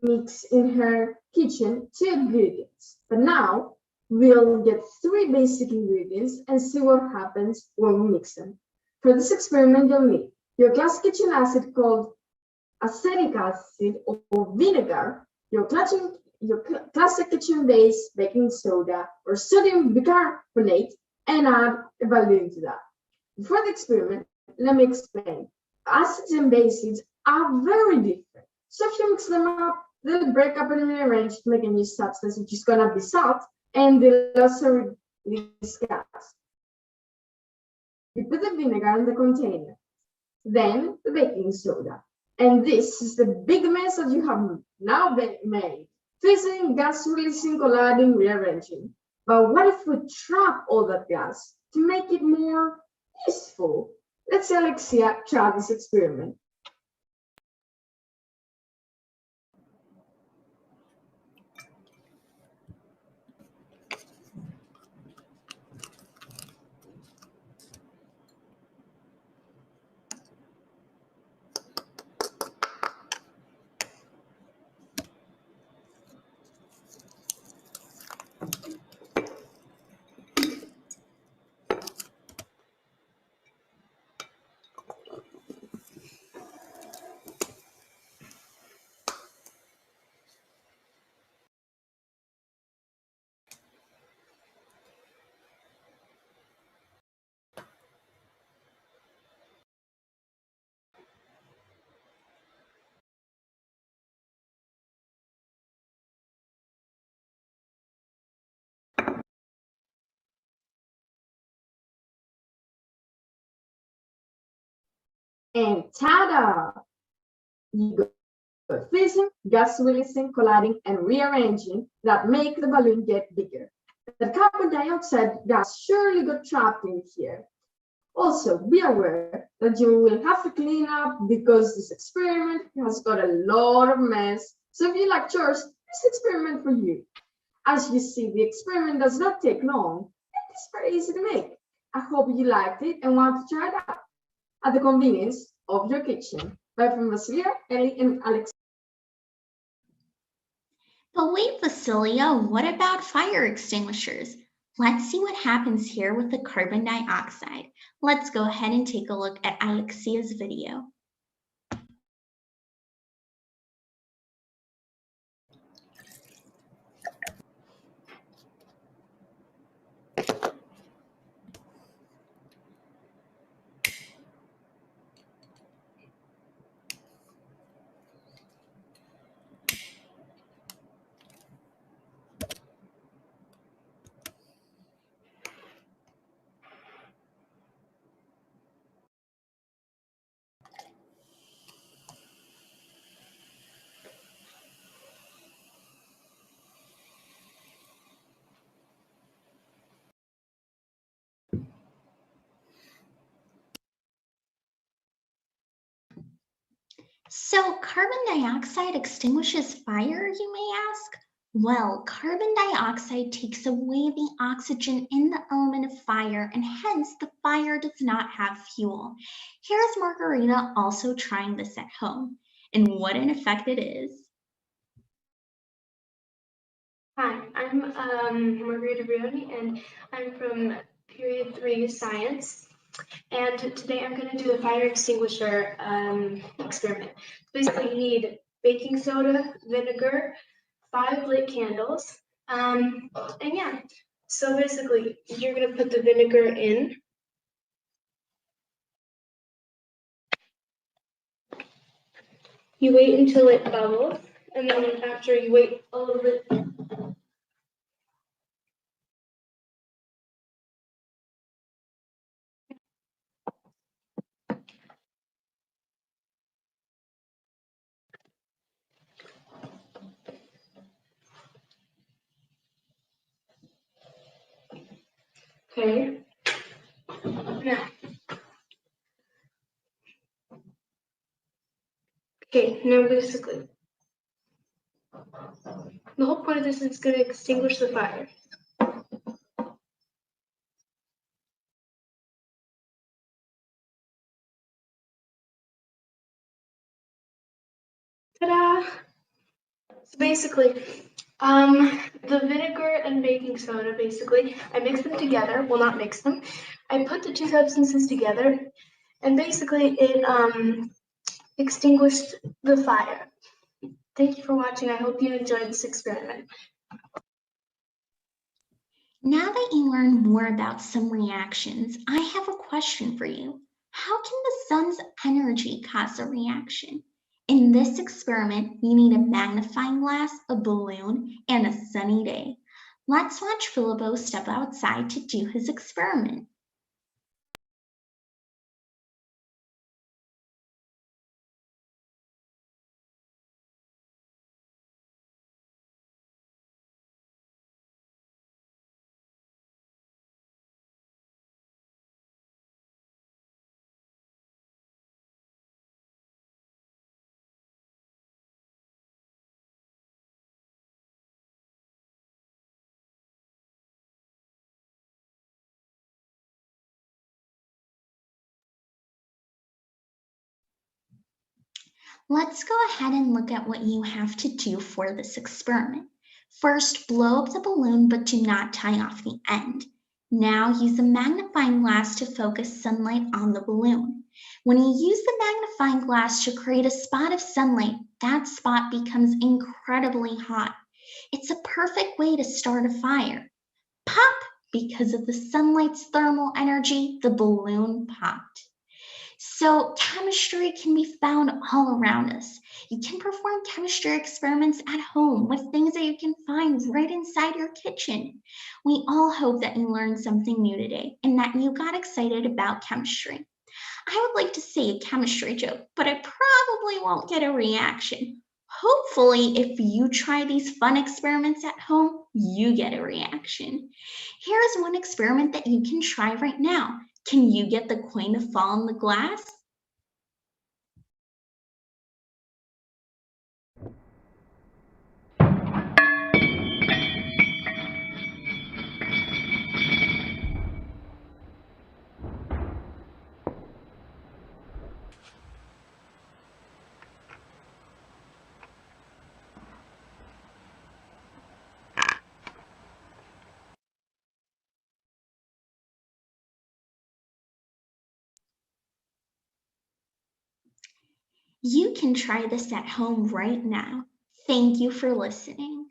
mix in her kitchen 2 ingredients. But now we'll get 3 basic ingredients and see what happens when we mix them. For this experiment, you'll need your glass kitchen acid called acetic acid or vinegar, your classic kitchen base, baking soda, or sodium bicarbonate, and add a value to that. For the experiment, let me explain. Acids and bases are very different. So if you mix them up, they'll break up and rearrange to make a new substance, which is going to be salt, and they'll also release gas. You put the vinegar in the container, then the baking soda, And this is the big mess that you have now made. Fizzing, gas releasing, colliding, rearranging. But what if we trap all that gas to make it more useful? Let's see Alexia try this experiment. And ta-da! You got fizzing, gas releasing, colliding, and rearranging that make the balloon get bigger. The carbon dioxide gas surely got trapped in here. Also, be aware that you will have to clean up because this experiment has got a lot of mess. So if you like chores, this experiment for you. As you see, the experiment does not take long and it's very easy to make. I hope you liked it and want to try it out at the convenience of your kitchen. Bye from Vasilia, Ellie, and Alex. But wait, Vasilia, what about fire extinguishers? Let's see what happens here with the carbon dioxide. Let's go ahead and take a look at Alexia's video. So carbon dioxide extinguishes fire, you may ask? Well, carbon dioxide takes away the oxygen in the element of fire, and hence the fire does not have fuel. Here's Margarita also trying this at home, and what an effect it is. Hi, I'm Margarita Brioni, and I'm from Period 3 Science. And today I'm going to do the fire extinguisher experiment. Basically, you need baking soda, vinegar, 5 lit candles, and yeah. So basically, you're going to put the vinegar in. You wait until it bubbles, and then after you wait a little bit. Okay. Now. Okay, now basically, the whole point of this is going to extinguish the fire. Ta-da! So basically, the vinegar and baking soda, basically, I mix them together. Well, not mix them. I put the two substances together, and basically it extinguished the fire. Thank you for watching. I hope you enjoyed this experiment. Now that you learned more about some reactions, I have a question for you. How can the sun's energy cause a reaction? In this experiment, you need a magnifying glass, a balloon, and a sunny day. Let's watch Philippo step outside to do his experiment. Let's go ahead and look at what you have to do for this experiment. First, blow up the balloon, but do not tie off the end. Now use a magnifying glass to focus sunlight on the balloon. When you use the magnifying glass to create a spot of sunlight, that spot becomes incredibly hot. It's a perfect way to start a fire. Pop! Because of the sunlight's thermal energy, the balloon popped. So chemistry can be found all around us. You can perform chemistry experiments at home with things that you can find right inside your kitchen. We all hope that you learned something new today and that you got excited about chemistry. I would like to say a chemistry joke, but I probably won't get a reaction. Hopefully, if you try these fun experiments at home, you get a reaction. Here is one experiment that you can try right now. Can you get the coin to fall in the glass? You can try this at home right now. Thank you for listening.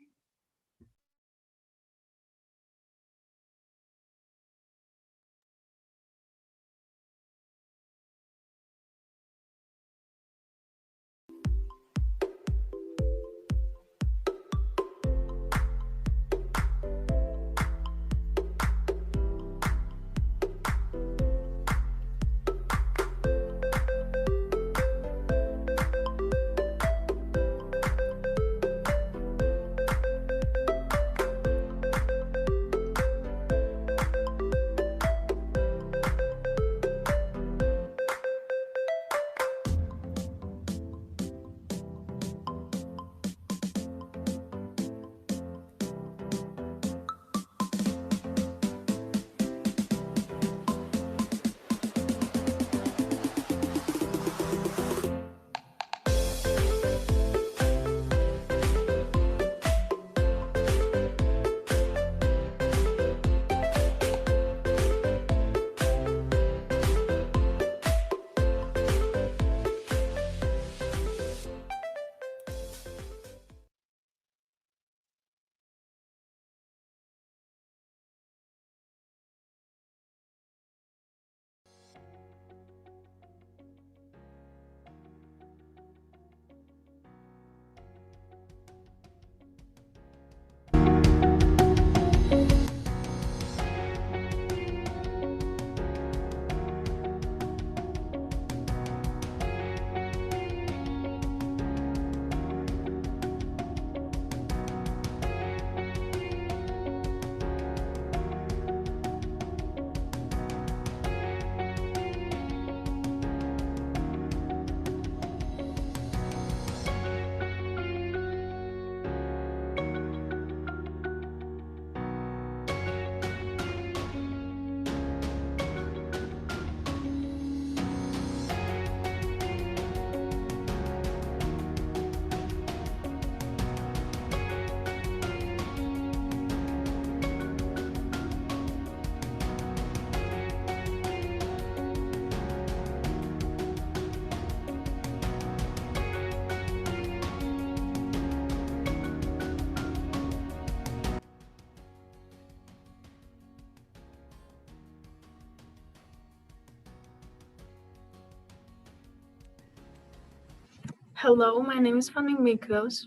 Hello, my name is Fanny Mikros.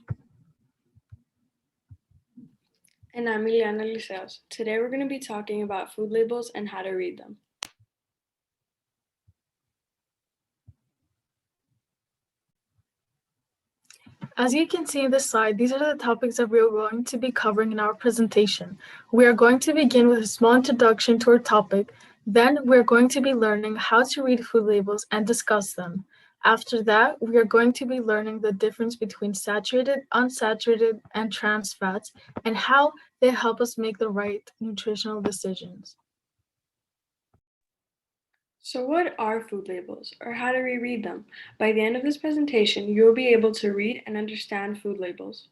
And I'm Ileana Liceos. Today we're going to be talking about food labels and how to read them. As you can see in this slide, these are the topics that we are going to be covering in our presentation. We are going to begin with a small introduction to our topic. Then we're going to be learning how to read food labels and discuss them. After that, we are going to be learning the difference between saturated, unsaturated, and trans fats, and how they help us make the right nutritional decisions. So what are food labels, or how do we read them? By the end of this presentation, you will be able to read and understand food labels.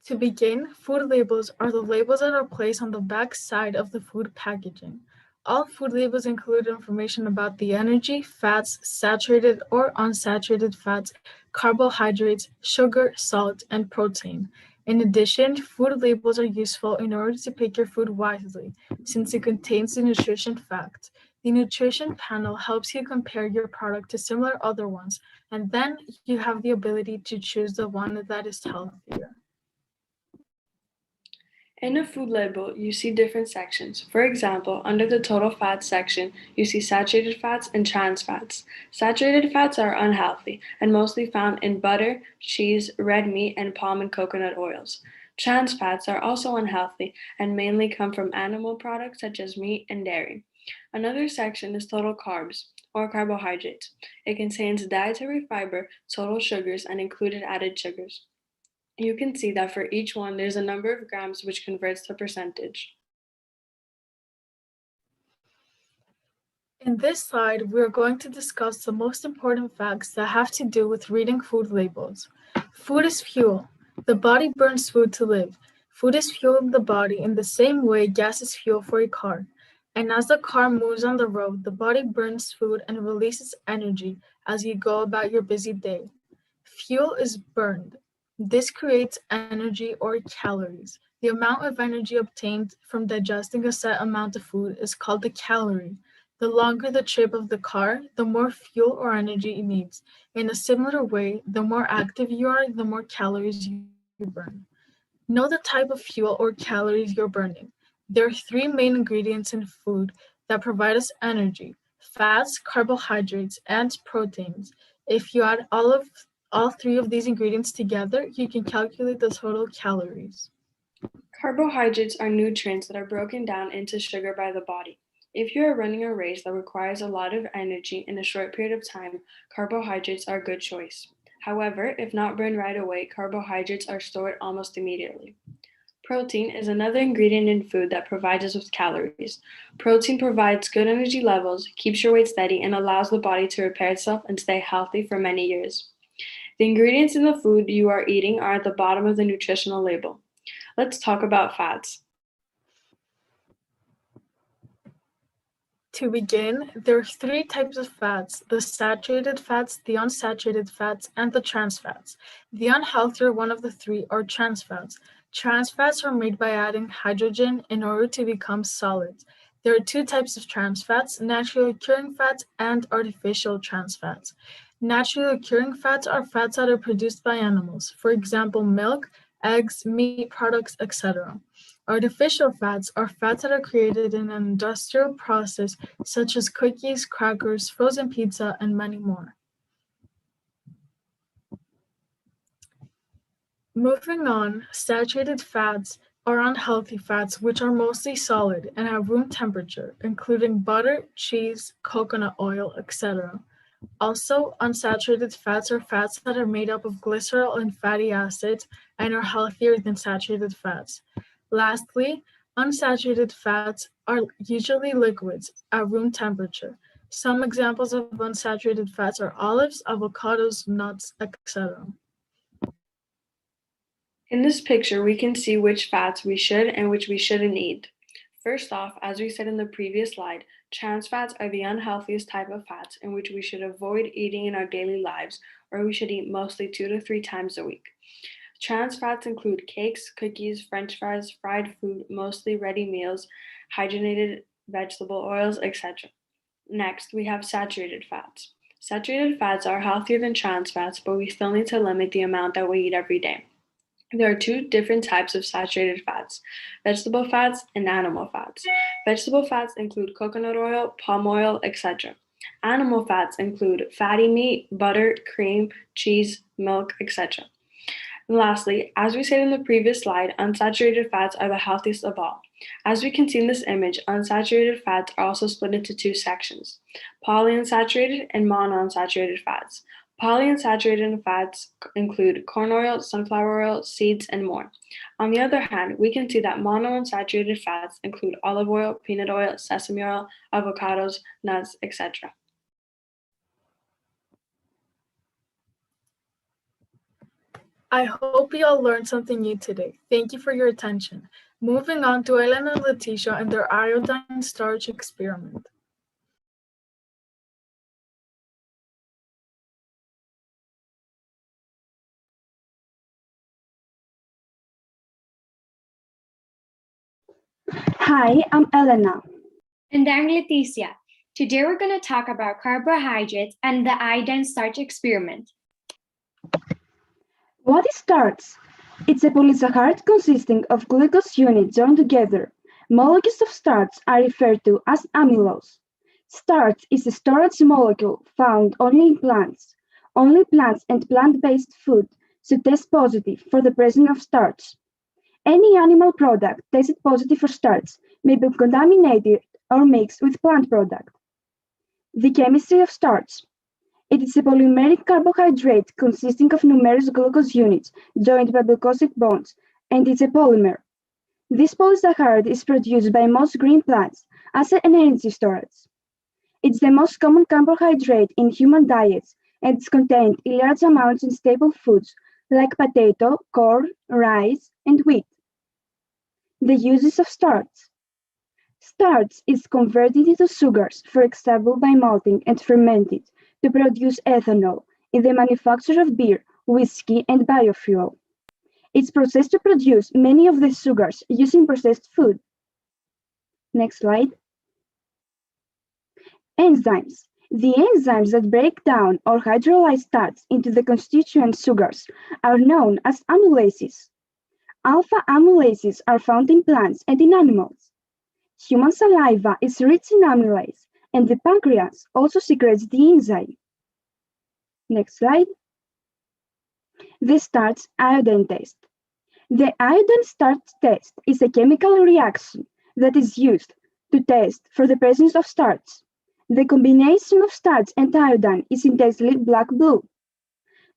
To begin, food labels are the labels that are placed on the back side of the food packaging. All food labels include information about the energy, fats, saturated or unsaturated fats, carbohydrates, sugar, salt, and protein. In addition, food labels are useful in order to pick your food wisely, since it contains the nutrition fact. The nutrition panel helps you compare your product to similar other ones, and then you have the ability to choose the one that is healthier. In a food label, you see different sections. For example, under the total fats section, you see saturated fats and trans fats. Saturated fats are unhealthy and mostly found in butter, cheese, red meat, and palm and coconut oils. Trans fats are also unhealthy and mainly come from animal products such as meat and dairy. Another section is total carbs, or carbohydrates. It contains dietary fiber, total sugars, and included added sugars. You can see that for each one, there's a number of grams which converts to percentage. In this slide, we are going to discuss the most important facts that have to do with reading food labels. Food is fuel. The body burns food to live. Food is fuel in the body in the same way gas is fuel for a car. And as the car moves on the road, the body burns food and releases energy as you go about your busy day. Fuel is burned. This creates energy or calories. The amount of energy obtained from digesting a set amount of food is called the calorie. The longer the trip of the car, the more fuel or energy it needs. In a similar way, the more active you are, the more calories you burn. Know the type of fuel or calories you're burning. There are three main ingredients in food that provide us energy: fats, carbohydrates, and proteins. If you add all three of these ingredients together, you can calculate the total calories. Carbohydrates are nutrients that are broken down into sugar by the body. If you are running a race that requires a lot of energy in a short period of time, carbohydrates are a good choice. However, if not burned right away, carbohydrates are stored almost immediately. Protein is another ingredient in food that provides us with calories. Protein provides good energy levels, keeps your weight steady, and allows the body to repair itself and stay healthy for many years. The ingredients in the food you are eating are at the bottom of the nutritional label. Let's talk about fats. To begin, there are three types of fats: the saturated fats, the unsaturated fats, and the trans fats. The unhealthier one of the three are trans fats. Trans fats are made by adding hydrogen in order to become solids. There are two types of trans fats: naturally occurring fats and artificial trans fats. Naturally occurring fats are fats that are produced by animals, for example, milk, eggs, meat products, etc. Artificial fats are fats that are created in an industrial process, such as cookies, crackers, frozen pizza, and many more. Moving on, saturated fats are unhealthy fats which are mostly solid and at room temperature, including butter, cheese, coconut oil, etc. Also, unsaturated fats are fats that are made up of glycerol and fatty acids and are healthier than saturated fats. Lastly, unsaturated fats are usually liquids at room temperature. Some examples of unsaturated fats are olives, avocados, nuts, etc. In this picture, we can see which fats we should and which we shouldn't eat. First off, as we said in the previous slide, trans fats are the unhealthiest type of fats in which we should avoid eating in our daily lives, or we should eat mostly 2 to 3 times a week. Trans fats include cakes, cookies, french fries, fried food, mostly ready meals, hydrogenated vegetable oils, etc. Next, we have saturated fats. Saturated fats are healthier than trans fats, but we still need to limit the amount that we eat every day. There are two different types of saturated fats: vegetable fats and animal fats. Vegetable fats include coconut oil, palm oil, etc. Animal fats include fatty meat, butter, cream, cheese, milk, etc. And lastly, as we said in the previous slide, unsaturated fats are the healthiest of all. As we can see in this image, unsaturated fats are also split into two sections: polyunsaturated and monounsaturated fats. Polyunsaturated fats include corn oil, sunflower oil, seeds, and more. On the other hand, we can see that monounsaturated fats include olive oil, peanut oil, sesame oil, avocados, nuts, etc. I hope you all learned something new today. Thank you for your attention. Moving on to Elena and Leticia and their iodine starch experiment. Hi, I'm Elena. And I'm Leticia. Today we're going to talk about carbohydrates and the iodine starch experiment. What is starch? It's a polysaccharide consisting of glucose units joined together. Molecules of starch are referred to as amylose. Starch is a storage molecule found only in plants. Only plants and plant-based food should test positive for the presence of starch. Any animal product tested positive for starch may be contaminated or mixed with plant product. The chemistry of starch. It is a polymeric carbohydrate consisting of numerous glucose units joined by glucosic bonds, and it's a polymer. This polysaccharide is produced by most green plants as an energy storage. It's the most common carbohydrate in human diets, and it's contained in large amounts in staple foods like potato, corn, rice, and wheat. The uses of starch. Starch is converted into sugars, for example by malting and fermented, to produce ethanol in the manufacture of beer, whiskey, and biofuel. It's processed to produce many of the sugars using processed food. Next slide. Enzymes. The enzymes that break down or hydrolyze starch into the constituent sugars are known as amylases. Alpha amylases are found in plants and in animals. Human saliva is rich in amylase, and the pancreas also secretes the enzyme. Next slide. The starch iodine test. The iodine starch test is a chemical reaction that is used to test for the presence of starch. The combination of starch and iodine is intensely black-blue.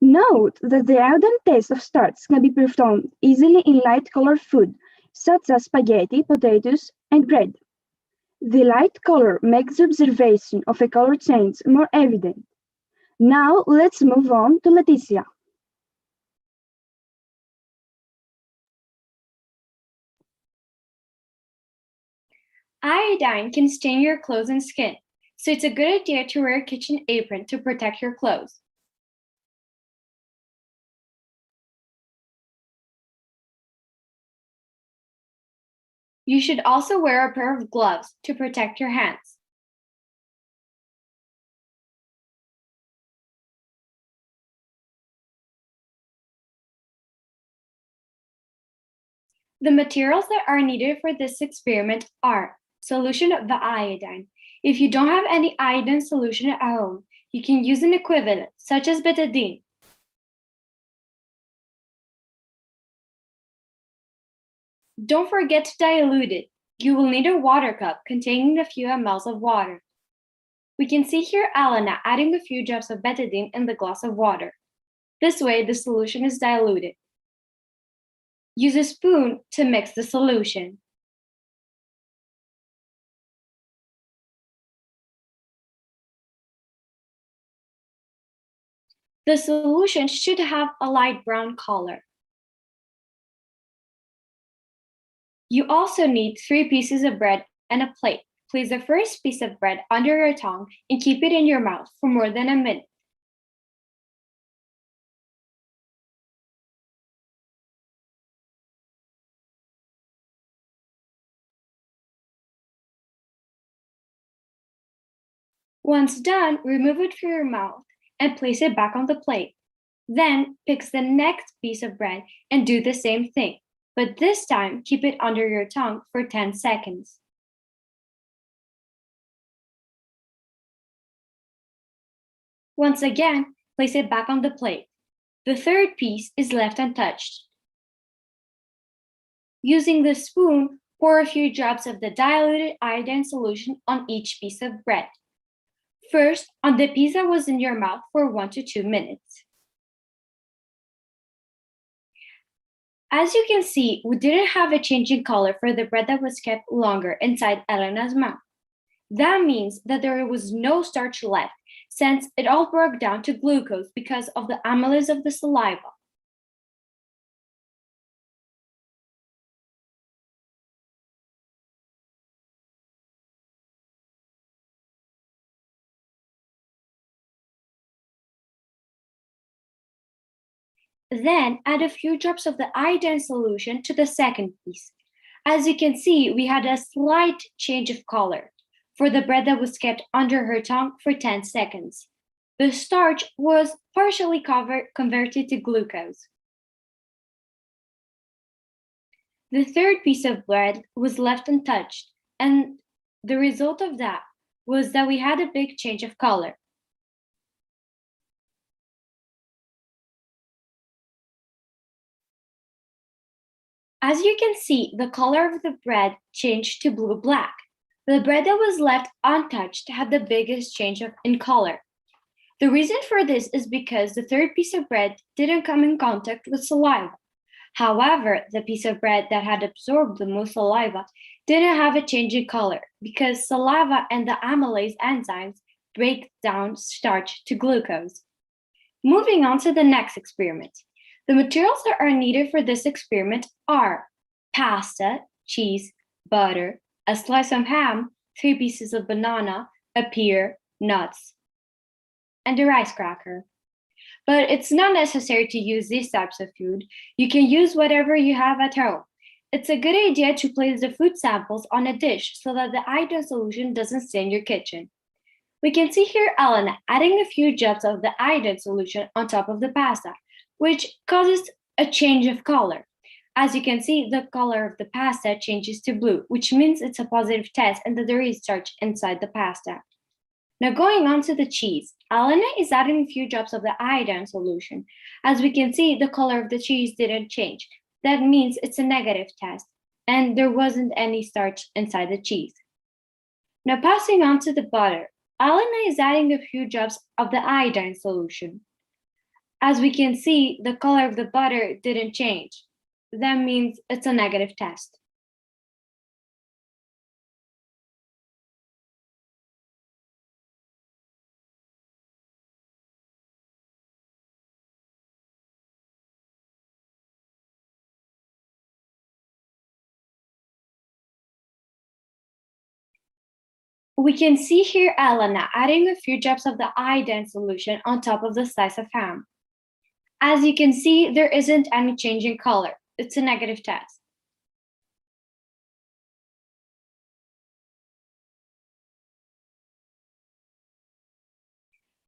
Note that the iodine test of starch can be performed easily in light-colored food, such as spaghetti, potatoes, and bread. The light color makes the observation of a color change more evident. Now let's move on to Leticia. Iodine can stain your clothes and skin, so it's a good idea to wear a kitchen apron to protect your clothes. You should also wear a pair of gloves to protect your hands. The materials that are needed for this experiment are solution of the iodine. If you don't have any iodine solution at home, you can use an equivalent, such as betadine. Don't forget to dilute it. You will need a water cup containing a few mL of water. We can see here Elena adding a few drops of betadine in the glass of water. This way, the solution is diluted. Use a spoon to mix the solution. The solution should have a light brown color. You also need 3 pieces of bread and a plate. Place the first piece of bread under your tongue and keep it in your mouth for more than a minute. Once done, remove it from your mouth and place it back on the plate. Then pick the next piece of bread and do the same thing, but this time keep it under your tongue for 10 seconds. Once again, place it back on the plate. The third piece is left untouched. Using the spoon, pour a few drops of the diluted iodine solution on each piece of bread. First, on the piece that was in your mouth for 1 to 2 minutes. As you can see, we didn't have a change in color for the bread that was kept longer inside Elena's mouth. That means that there was no starch left, since it all broke down to glucose because of the amylase of the saliva. Then add a few drops of the iodine solution to the second piece. As you can see, we had a slight change of color for the bread that was kept under her tongue for 10 seconds. The starch was partially converted to glucose. The third piece of bread was left untouched, and the result of that was that we had a big change of color. As you can see, the color of the bread changed to blue-black. The bread that was left untouched had the biggest change in color. The reason for this is because the third piece of bread didn't come in contact with saliva. However, the piece of bread that had absorbed the most saliva didn't have a change in color because saliva and the amylase enzymes break down starch to glucose. Moving on to the next experiment. The materials that are needed for this experiment are pasta, cheese, butter, a slice of ham, 3 pieces of banana, a pear, nuts, and a rice cracker. But it's not necessary to use these types of food. You can use whatever you have at home. It's a good idea to place the food samples on a dish so that the iodine solution doesn't stain your kitchen. We can see here Elena adding a few drops of the iodine solution on top of the pasta, which causes a change of color. As you can see, the color of the pasta changes to blue, which means it's a positive test and that there is starch inside the pasta. Now going on to the cheese, Elena is adding a few drops of the iodine solution. As we can see, the color of the cheese didn't change. That means it's a negative test, and there wasn't any starch inside the cheese. Now passing on to the butter, Elena is adding a few drops of the iodine solution. As we can see, the color of the butter didn't change. That means it's a negative test. We can see here Elena adding a few drops of the iodine solution on top of the slice of ham. As you can see, there isn't any change in color. It's a negative test.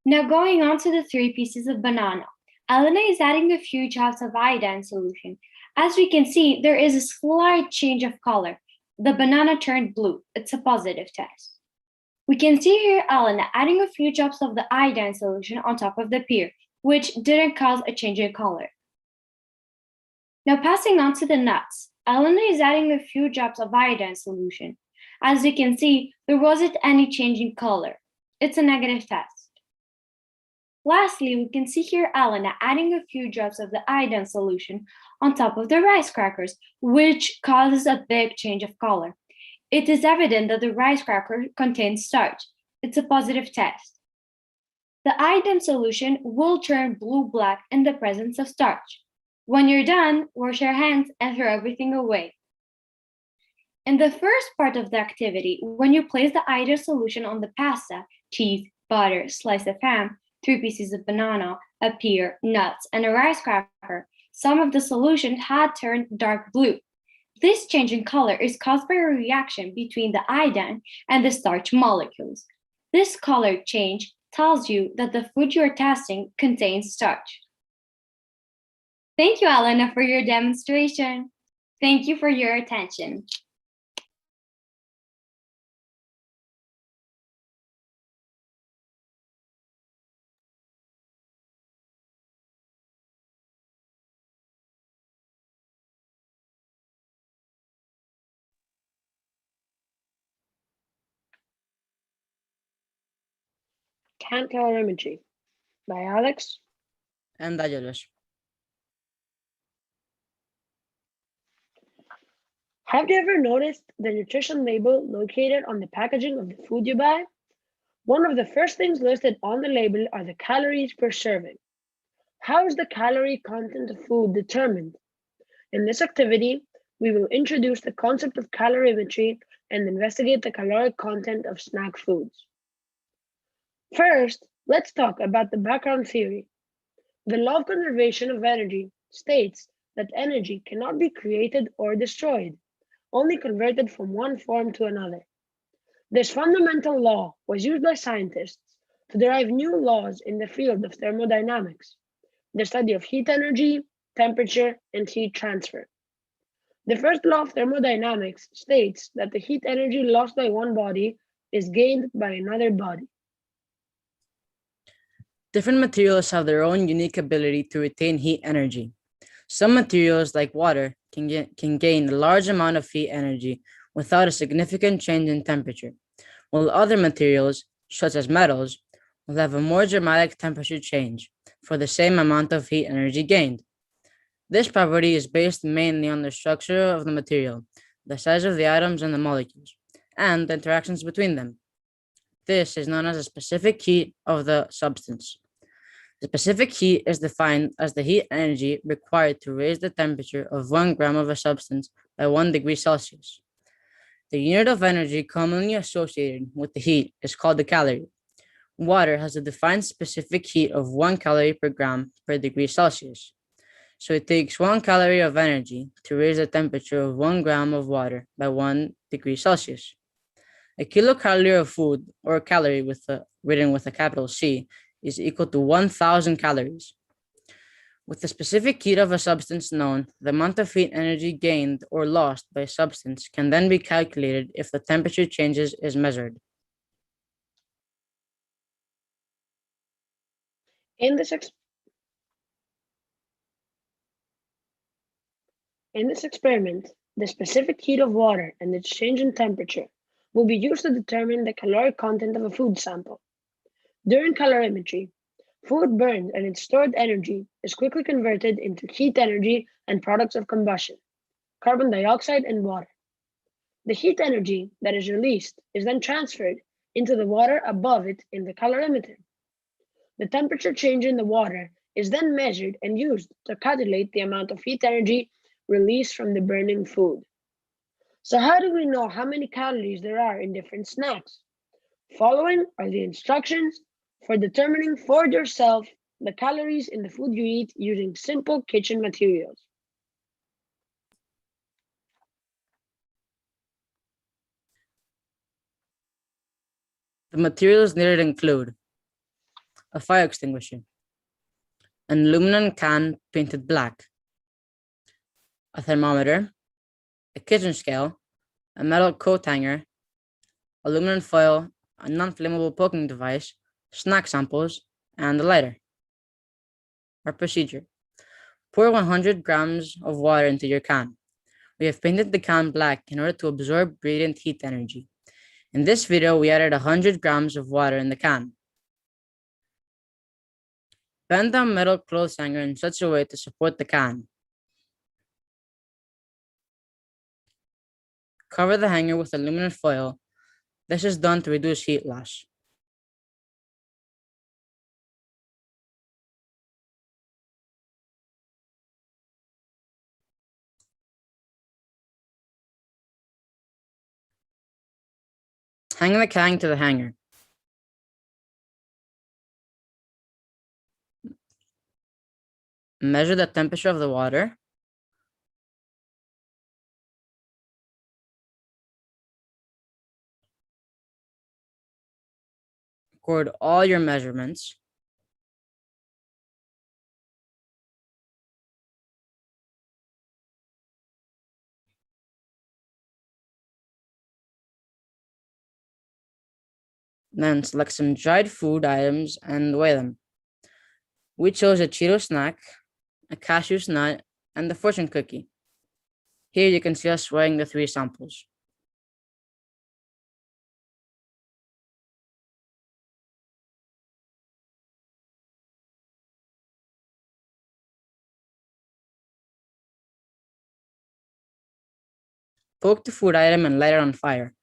Now going on to the 3 pieces of banana. Elena is adding a few drops of iodine solution. As we can see, there is a slight change of color. The banana turned blue. It's a positive test. We can see here Elena adding a few drops of the iodine solution on top of the pear, which didn't cause a change in color. Now passing on to the nuts, Elena is adding a few drops of iodine solution. As you can see, there wasn't any change in color. It's a negative test. Lastly, we can see here Elena adding a few drops of the iodine solution on top of the rice crackers, which causes a big change of color. It is evident that the rice cracker contains starch. It's a positive test. The iodine solution will turn blue-black in the presence of starch. When you're done, wash your hands and throw everything away. In the first part of the activity, when you place the iodine solution on the pasta, cheese, butter, slice of ham, 3 pieces of banana, a pear, nuts, and a rice cracker, some of the solution had turned dark blue. This change in color is caused by a reaction between the iodine and the starch molecules. This color change tells you that the food you're testing contains starch. Thank you, Elena, for your demonstration. Thank you for your attention. Can Calorimetry by Alex and Daedalus. Have you ever noticed the nutrition label located on the packaging of the food you buy? One of the first things listed on the label are the calories per serving. How is the calorie content of food determined? In this activity, we will introduce the concept of calorimetry and investigate the caloric content of snack foods. First, let's talk about the background theory. The law of conservation of energy states that energy cannot be created or destroyed, only converted from one form to another. This fundamental law was used by scientists to derive new laws in the field of thermodynamics, the study of heat energy, temperature, and heat transfer. The first law of thermodynamics states that the heat energy lost by one body is gained by another body. Different materials have their own unique ability to retain heat energy. Some materials, like water, can gain a large amount of heat energy without a significant change in temperature, while other materials, such as metals, will have a more dramatic temperature change for the same amount of heat energy gained. This property is based mainly on the structure of the material, the size of the atoms and the molecules, and the interactions between them. This is known as a specific heat of the substance. The specific heat is defined as the heat energy required to raise the temperature of 1 gram of a substance by 1 degree Celsius. The unit of energy commonly associated with the heat is called the calorie. Water has a defined specific heat of 1 calorie per gram per degree Celsius. So it takes 1 calorie of energy to raise the temperature of 1 gram of water by 1 degree Celsius. A kilocalorie of food, or calorie written with a capital C, is equal to 1,000 calories. With the specific heat of a substance known, the amount of heat energy gained or lost by a substance can then be calculated if the temperature changes is measured. In this experiment, the specific heat of water and its change in temperature will be used to determine the caloric content of a food sample. During calorimetry, food burned and its stored energy is quickly converted into heat energy and products of combustion, carbon dioxide and water. The heat energy that is released is then transferred into the water above it in the calorimeter. The temperature change in the water is then measured and used to calculate the amount of heat energy released from the burning food. So how do we know how many calories there are in different snacks? Following are the instructions for determining for yourself the calories in the food you eat using simple kitchen materials. The materials needed include a fire extinguisher, an aluminum can painted black, a thermometer, a kitchen scale, a metal coat hanger, aluminum foil, a non-flammable poking device, snack samples, and a lighter. Our procedure: pour 100 grams of water into your can. We have painted the can black in order to absorb radiant heat energy. In this video, we added 100 grams of water in the can. Bend the metal clothes hanger in such a way to support the can. Cover the hanger with aluminum foil. This is done to reduce heat loss. Hang the can to the hanger. Measure the temperature of the water. Record all your measurements. Then select some dried food items and weigh them. We chose a Cheeto snack, a cashew nut, and the fortune cookie. Here you can see us weighing the 3 samples. Poke the food item and light it on fire.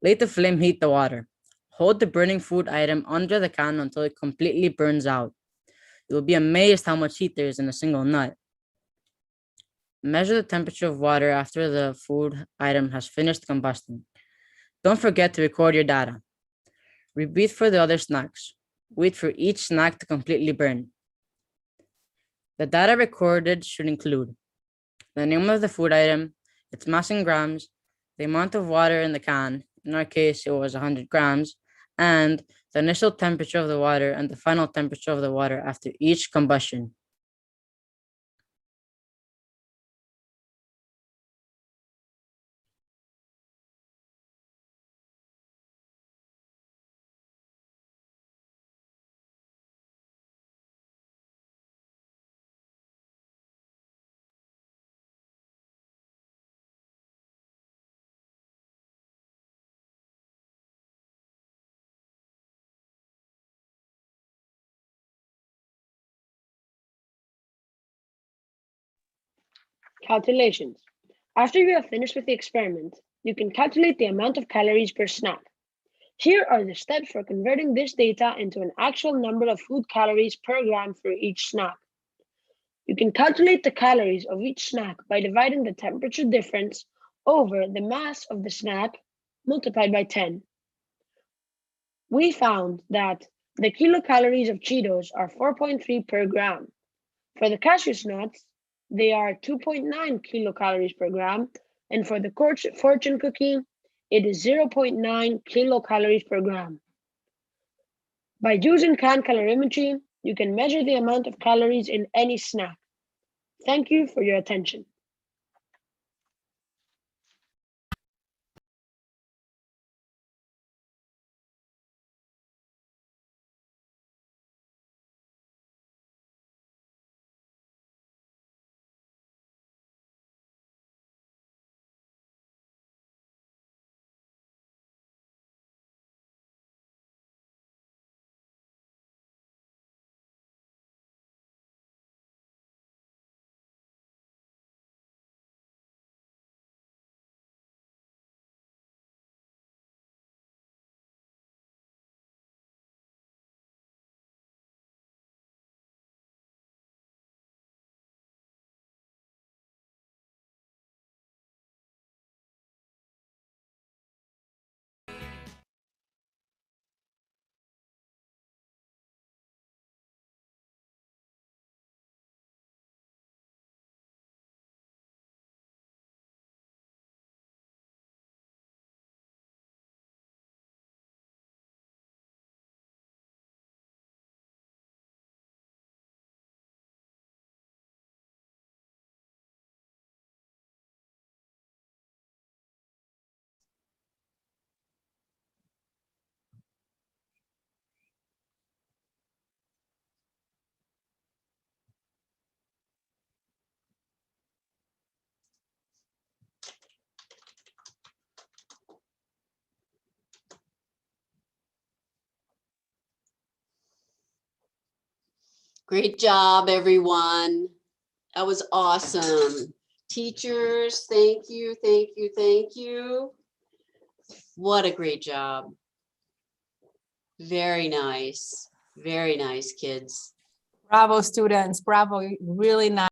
Let the flame heat the water. Hold the burning food item under the can until it completely burns out. You will be amazed how much heat there is in a single nut. Measure the temperature of water after the food item has finished combusting. Don't forget to record your data. Repeat for the other snacks. Wait for each snack to completely burn. The data recorded should include the name of the food item, its mass in grams, the amount of water in the can, in our case it was 100 grams, and the initial temperature of the water and the final temperature of the water after each combustion. Calculations. After you have finished with the experiment, you can calculate the amount of calories per snack. Here are the steps for converting this data into an actual number of food calories per gram for each snack. You can calculate the calories of each snack by dividing the temperature difference over the mass of the snack multiplied by 10. We found that the kilocalories of Cheetos are 4.3 per gram. For the cashew nuts, they are 2.9 kilocalories per gram, and for the fortune cookie, it is 0.9 kilocalories per gram. By using can calorimetry, you can measure the amount of calories in any snack. Thank you for your attention. Great job, everyone. That was awesome. Teachers, thank you, thank you, thank you. What a great job. Very nice, kids. Bravo, students. Bravo. Really nice.